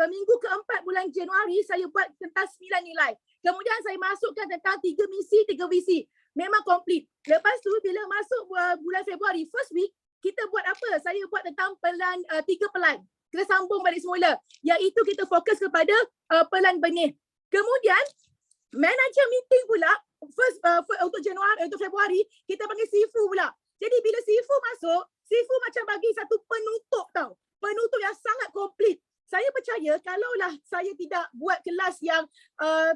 minggu ke-4 bulan Januari saya buat tentang 9 nilai. Kemudian saya masukkan tentang 3 misi, 3 visi. Memang komplit. Lepas tu bila masuk bulan Februari, first week, kita buat apa? Saya buat tentang pelan 3 pelan. Kita sambung balik semula. Iaitu kita fokus kepada pelan benih. Kemudian manager meeting pula first untuk Januari, untuk Februari, kita panggil Sifu pula. Jadi bila Sifu masuk, Sifu macam bagi satu penutup tau. Penutup yang sangat komplit. Saya percaya kalaulah saya tidak buat kelas yang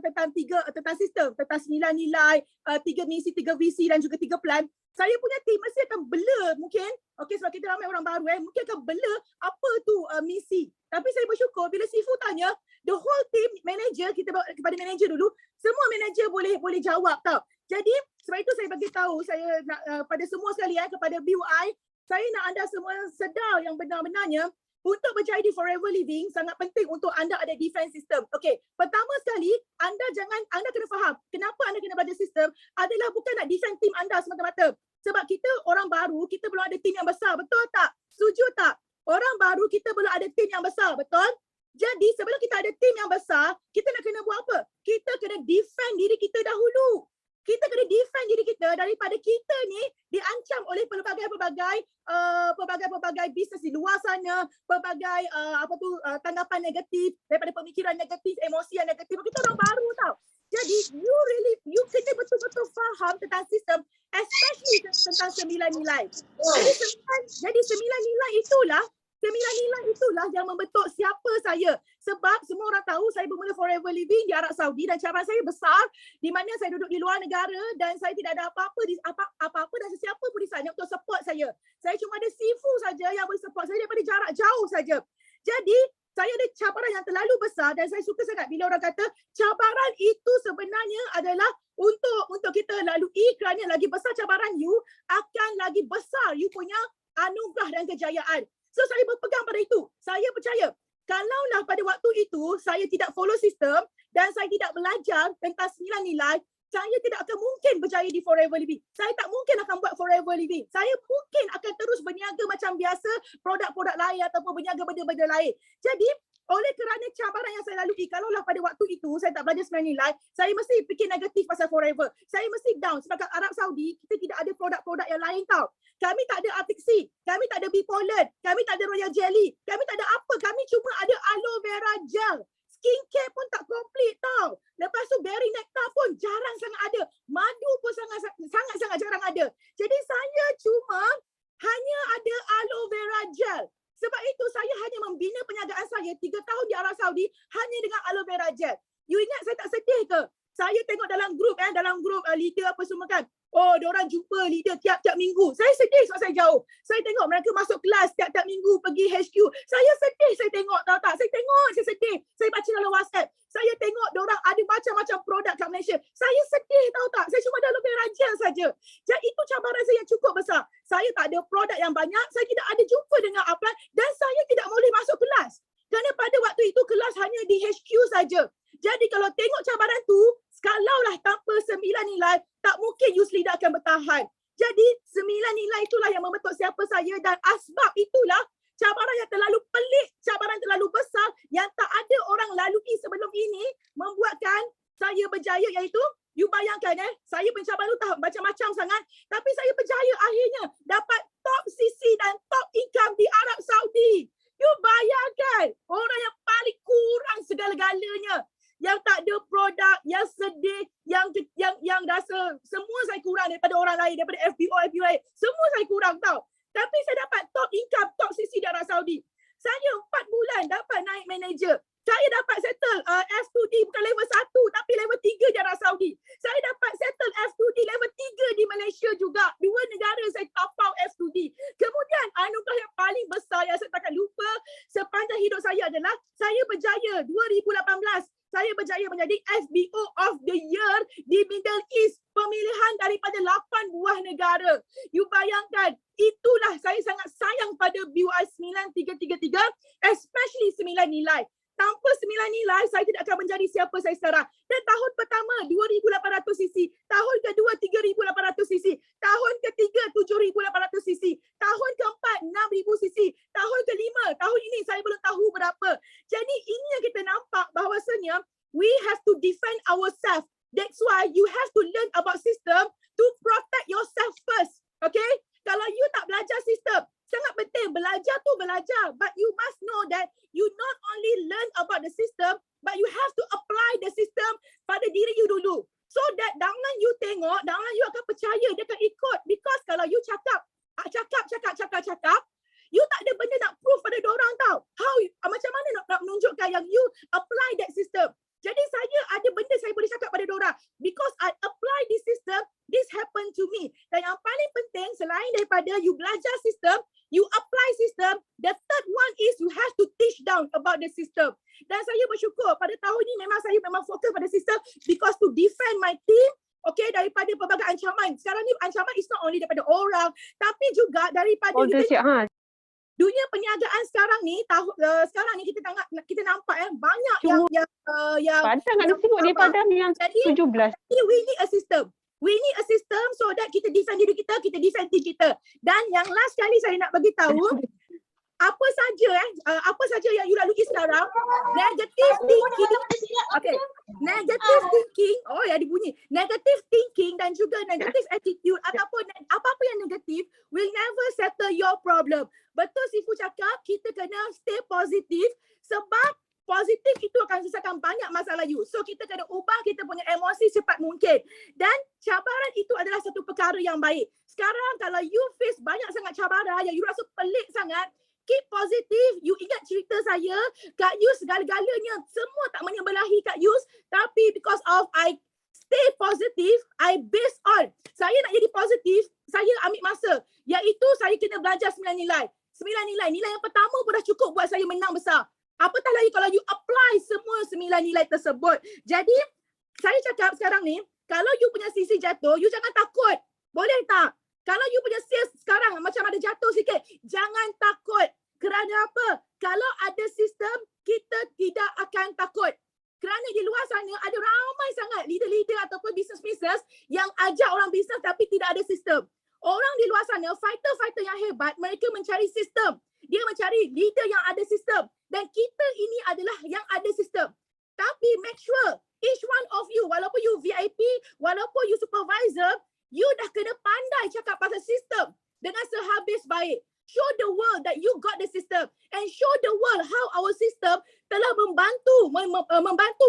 tentang sistem, tentang 9 nilai, 3 misi, 3 visi dan juga 3 plan, saya punya tim mesti akan bela mungkin. Okey, sebab kita ramai orang baru mungkin akan bela apa tu misi. Tapi saya bersyukur bila Sifu tanya, the whole team manager, kita bawa kepada manager dulu, semua manager boleh jawab tau. Jadi sebab itu saya bagi tahu, saya nak pada semua sekali kepada BUI, saya nak anda semua sedar yang benar-benarnya untuk berjaya di Forever Living sangat penting untuk anda ada defense system. Okey, pertama sekali anda kena faham kenapa anda kena belajar sistem adalah bukan nak defend team anda semata-mata. Sebab kita orang baru, kita belum ada team yang besar, betul tak? Setuju tak? Orang baru kita belum ada team yang besar, betul? Jadi sebelum kita ada team yang besar, kita nak kena buat apa? Kita kena defend diri kita dahulu. Kita kena defend diri kita daripada kita ni diancam oleh pelbagai-pelbagai bisnes di luar sana, pelbagai tanggapan negatif, daripada pemikiran negatif, emosi yang negatif. Kita orang baru tau. Jadi you kena betul-betul faham tentang sistem, especially tentang 9 nilai. Jadi 9 nilai itulah yang membentuk siapa saya. Sebab semua orang tahu saya bermula Forever Living di Arab Saudi dan cabaran saya besar di mana saya duduk di luar negara dan saya tidak ada apa-apa dan sesiapa pun di sana untuk support saya. Saya cuma ada Sifu saja yang boleh support saya daripada jarak jauh saja. Jadi saya ada cabaran yang terlalu besar dan saya suka sangat bila orang kata cabaran itu sebenarnya adalah untuk kita lalui kerana lagi besar cabaran you akan lagi besar you punya anugerah dan kejayaan. So saya berpegang pada itu. Saya percaya kalaulah pada waktu itu saya tidak follow sistem dan saya tidak belajar tentang 9 nilai, saya tidak akan mungkin berjaya di Forever Living. Saya tak mungkin akan buat Forever Living. Saya mungkin akan terus berniaga macam biasa, produk-produk lain ataupun berniaga benda-benda lain. Jadi oleh kerana cabaran yang saya lalui, kalaulah pada waktu itu saya tak belajar 9 nilai, saya mesti fikir negatif pasal Forever. Saya mesti down sebab kat Arab Saudi kita tidak ada produk-produk yang lain tau. Kami tak ada Arctic Sea, kami tak ada Bee Pollen, kami tak ada Royal Jelly, kami tak ada apa, kami cuma ada aloe vera gel. Skincare pun tak komplit tau. Lepas tu berry nectar pun jarang sangat ada. Madu pun sangat-sangat jarang ada. Jadi saya cuma hanya ada aloe vera gel. Sebab itu saya hanya membina perniagaan saya 3 tahun di Arab Saudi hanya dengan aloe vera gel. You ingat saya tak sedih ke? Saya tengok dalam grup leader apa semua kan. Oh, diorang jumpa leader tiap-tiap minggu. Saya sedih sebab saya jauh. Saya tengok mereka masuk kelas tiap-tiap minggu pergi HQ. Saya sedih, saya tengok, tahu tak? Saya tengok, saya sedih. Saya baca dalam WhatsApp. Saya tengok diorang ada macam-macam produk kat Malaysia. Saya sedih, tahu tak? Saya cuma dalam pengajian saja. Jadi itu cabaran saya yang cukup besar. Saya tak ada produk yang banyak, saya tidak ada jumpa dengan upline dan saya tidak boleh masuk kelas. Kerana pada waktu itu kelas hanya di HQ saja. Jadi kalau tengok cabaran tu, kalaulah tanpa 9 nilai, tak mungkin Youth Leader akan bertahan. Jadi 9 nilai itulah yang membentuk siapa saya dan asbab itulah cabaran yang terlalu pelik, cabaran terlalu besar yang tak ada orang lalui sebelum ini membuatkan saya berjaya, iaitu you bayangkan saya pencapaian tu macam-macam sangat tapi saya berjaya akhirnya dapat top CC dan top income di Arab Saudi. You bayangkan orang yang paling kurang segala-galanya, yang tak ada produk, yang sedih, yang rasa semua saya kurang daripada orang lain, daripada FBO lain. Semua saya kurang tau. Tapi saya dapat top income, top CC di Arab Saudi. Saya 4 bulan dapat naik manager. Saya dapat settle F2D bukan level 1 tapi level 3 di Arab Saudi. Saya dapat settle F2D level 3 di Malaysia juga. 2 negara saya tapau F2D. Kemudian anugerah yang paling besar yang saya takkan lupa sepanjang hidup saya adalah saya berjaya 2018. Saya berjaya menjadi FBO of the Year di Middle East. Pemilihan daripada 8 buah negara. You bayangkan, itulah saya sangat sayang pada BUI 9333, especially 9 nilai. Tanpa 9 nilai, saya tidak akan menjadi siapa saya sekarang. Dan tahun pertama, 2,800 cc. Tahun kedua, 3,800 cc. Tahun ketiga, 7,800 cc. Tahun keempat, 6,000 cc. Tahun kelima, tahun ini saya belum tahu berapa. Jadi ini yang kita nampak bahawasanya, we have to defend ourselves. That's why you have to learn about system to protect yourself first. Okay? Kalau you tak belajar sistem, sangat penting. Belajar tu belajar. But you must know that you not only learn about the system, but you have to apply the system pada diri you dulu. So that downline you tengok, downline you akan percaya, dia akan ikut. Because kalau you cakap, you tak ada benda nak prove pada diorang tau. Macam mana nak menunjukkan yang you apply that system. Jadi saya ada benda saya boleh cakap pada diorang. Because I apply this system, this happened to me. Dan yang paling penting selain daripada you belajar sistem, you apply system, the third one is you have to teach down about the system. Dan saya bersyukur pada tahun ini saya memang fokus pada sistem because to defend my team, okay, daripada pelbagai ancaman. Sekarang ni ancaman is not only daripada orang, tapi juga daripada dunia perniagaan sekarang ni. Sekarang ni kita nampak banyak yang Padang ada tengok di Padang yang 17. We need a system. We need a system so that kita defend diri kita, kita defend team kita. Dan yang last kali saya nak bagi tahu, apa saja yang you lalui sekarang, negative thinking, okay, negative thinking, negative thinking dan juga negative attitude ataupun apa-apa yang negatif will never settle your problem. Betul Sifu cakap, kita kena stay positif sebab positif itu akan selesaikan banyak masalah you. So kita kena ubah kita punya emosi secepat mungkin. Dan cabaran itu adalah satu perkara yang baik. Sekarang kalau you face banyak sangat cabaran yang you rasa pelik sangat, keep positive. You ingat cerita saya, Kak Yus segala-galanya semua tak menyebelahi Kak Yus. Tapi because of I stay positive, I base on. Saya nak jadi positif, saya ambil masa. Iaitu saya kena belajar 9 nilai. 9 nilai. Nilai yang pertama pun dah cukup buat saya menang besar. Apatah lagi kalau you apply semua 9 nilai tersebut. Jadi, saya cakap sekarang ni, kalau you punya CC jatuh, you jangan takut. Boleh tak? Kalau you punya sales sekarang macam ada jatuh sikit, jangan takut. Kerana apa? Kalau ada sistem, kita tidak akan takut. Kerana di luar sana ada ramai sangat leader-leader ataupun business-business yang ajak orang bisnes tapi tidak ada sistem. Orang di luar sana, fighter-fighter yang hebat, mereka mencari sistem. Dia mencari leader yang ada sistem. Dan kita ini adalah yang ada sistem. Tapi make sure each one of you, walaupun you VIP, walaupun you supervisor, you dah kena pandai cakap pasal sistem dengan sehabis baik. Show the world that you got the system and show the world how our system telah membantu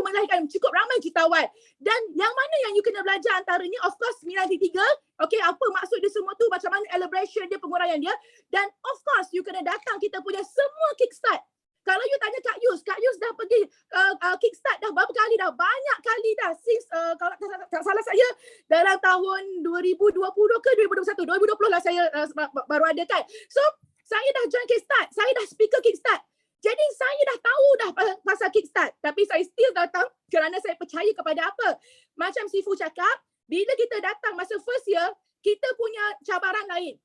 melahirkan cukup ramai jutawan. Dan yang mana yang you kena belajar antaranya, of course 9.3, okay, apa maksud dia semua tu, macam mana celebration dia, penguraian dia. Dan of course you kena datang kita punya semua kickstart. Kalau you tanya Kak Yus dah pergi kickstart dah berapa kali dah? Banyak kali dah. Since kalau tak salah saya dalam tahun 2020 ke 2021, 2020 lah saya baru ada kan. So saya dah join kickstart, saya dah speaker kickstart. Jadi saya dah tahu dah pasal kickstart, tapi saya still datang kerana saya percaya kepada apa? Macam Sifu cakap, bila kita datang masa first year, kita punya cabaran lain.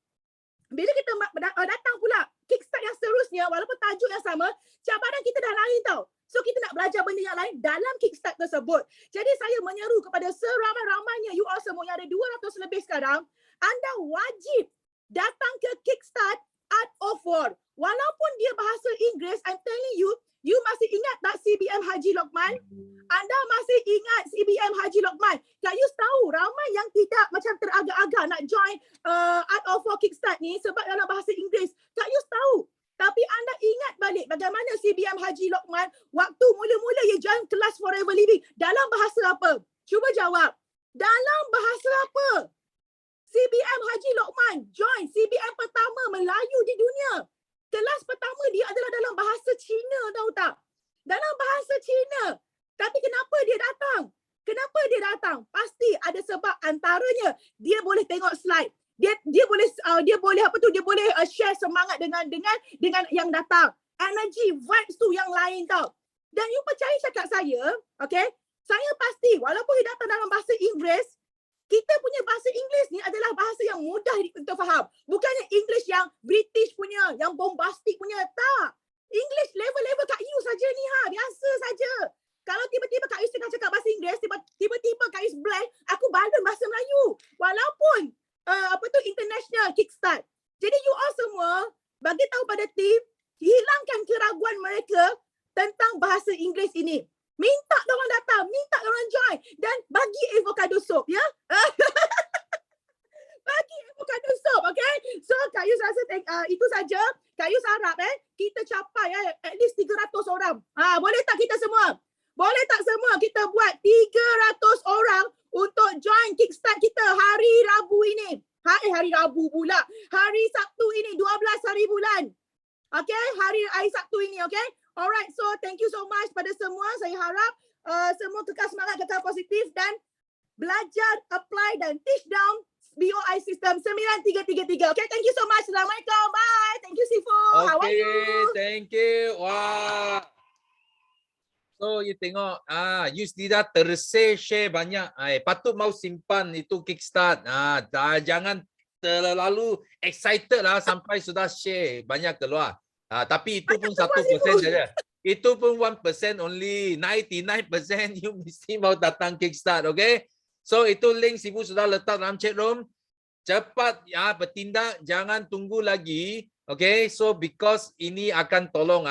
Bila kita datang pula kickstart yang seterusnya, walaupun tajuk yang sama, cabaran kita dah lain tau. So kita nak belajar benda yang lain dalam kickstart tersebut. Jadi saya menyeru kepada seramai-ramainya you all semua yang ada 200 lebih sekarang, anda wajib datang ke kickstart Art of War. Walaupun dia bahasa Inggeris, I'm telling you, you masih ingat tak CBM Haji Lokman? Anda masih ingat CBM Haji Lokman? Kak Yus tahu ramai yang tidak macam teragak-agak nak join Art of War Kickstart ni sebab dalam bahasa Inggeris. Kak Yus tahu. Tapi anda ingat balik bagaimana CBM Haji Lokman waktu mula-mula dia join kelas Forever Living. Dalam bahasa apa? Cuba jawab. Dalam bahasa apa? CBM Haji Lokman join CBM pertama Melayu di dunia. Kelas pertama dia adalah dalam bahasa Cina, tahu tak? Dalam bahasa Cina. Tapi kenapa dia datang? Kenapa dia datang? Pasti ada sebab, antaranya dia boleh tengok slide. Dia boleh apa tu? Dia boleh share semangat dengan yang datang. Energy, vibes tu yang lain tau. Dan you percaya cakap saya, okay? Saya pasti walaupun dia datang dalam bahasa Inggeris, kita punya bahasa Inggeris ni adalah bahasa yang mudah untuk faham. Bukannya English yang British punya, yang bombastic punya. Tak. English level-level Kak Yu saja ni biasa saja. Kalau tiba-tiba Kak Yu tengah cakap bahasa Inggeris, tiba-tiba Kak Yu blank, aku balun bahasa Melayu. Walaupun international kickstart. Jadi you all semua bagi tahu pada tim, hilangkan keraguan mereka tentang bahasa Inggeris ini. Minta diorang datang, minta diorang join dan bagi avocado soup, ya. Bagi avocado soup, okay? So Kak Yus rasa itu saja. Kak Yus harap kita capai at least 300 orang. Boleh tak kita semua? Boleh tak semua kita buat 300 orang untuk join kickstart kita hari Rabu ini? Hari Rabu pula. Hari Sabtu ini 12 hari bulan. Okay, hari Sabtu ini, okay? Alright, so thank you so much pada semua. Saya harap semua kekal semangat, kekal positif dan belajar, apply dan teach down BOI system 9333. Okay, thank you so much. Assalamualaikum. Bye. Thank you, Sifu. How are you? Thank you. Wah. So, you tengok, Yus Dida share banyak. Patut mau simpan itu kickstart. Jangan terlalu excited lah sampai sudah share banyak keluar. Tapi itu pun 1% saja. Itu pun 1% only. 99% you mesti mau datang kickstart, okay? So itu link Sifu sudah letak dalam chat room. Cepat bertindak, jangan tunggu lagi. Okay, so because ini akan tolong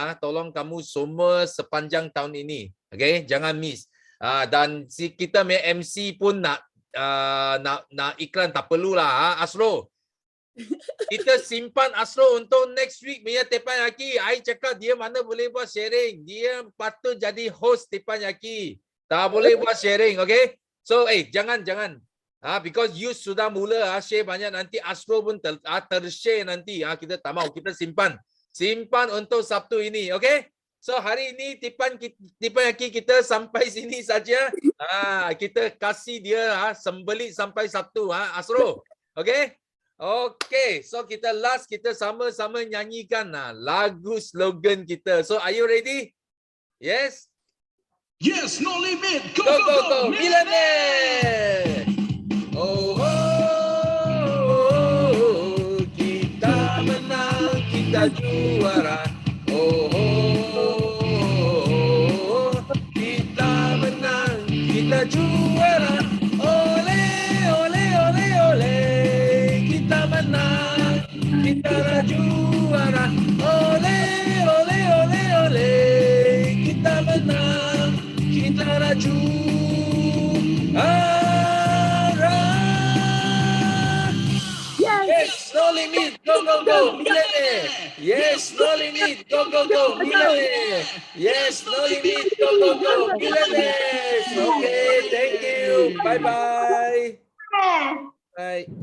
kamu semua sepanjang tahun ini. Okay, jangan miss. Dan kita punya MC pun nak iklan tak perlulah. Asro. Kita simpan Asro untuk next week punya Teppanyaki. I cakap dia mana boleh buat sharing. Dia patut jadi host Teppanyaki. Tak boleh buat sharing, okay? So, jangan. Because you sudah mula share banyak, nanti Asro pun ter-share nanti. Kita tak mau, kita simpan. Simpan untuk Sabtu ini, okay? So, hari ini Teppanyaki kita sampai sini saja. Kita kasih dia sembelit sampai Sabtu, Asro. Okay? Okay, so kita sama-sama nyanyikan lagu slogan kita. So, are you ready? Yes? Yes, no limit. Go, go. Millionaire. Kita menang, kita juara. Kita menang, kita juara. Ole, ole, ole, ole. Kita menang, kita juara. Ole, ole, ole, ole. Kita menang, kita juara. Yes, no limit, go, millionaire. Yes, no limit, go, millionaire. Yes, no limit, go, millionaire. Okay, thank you. Bye-bye. Bye.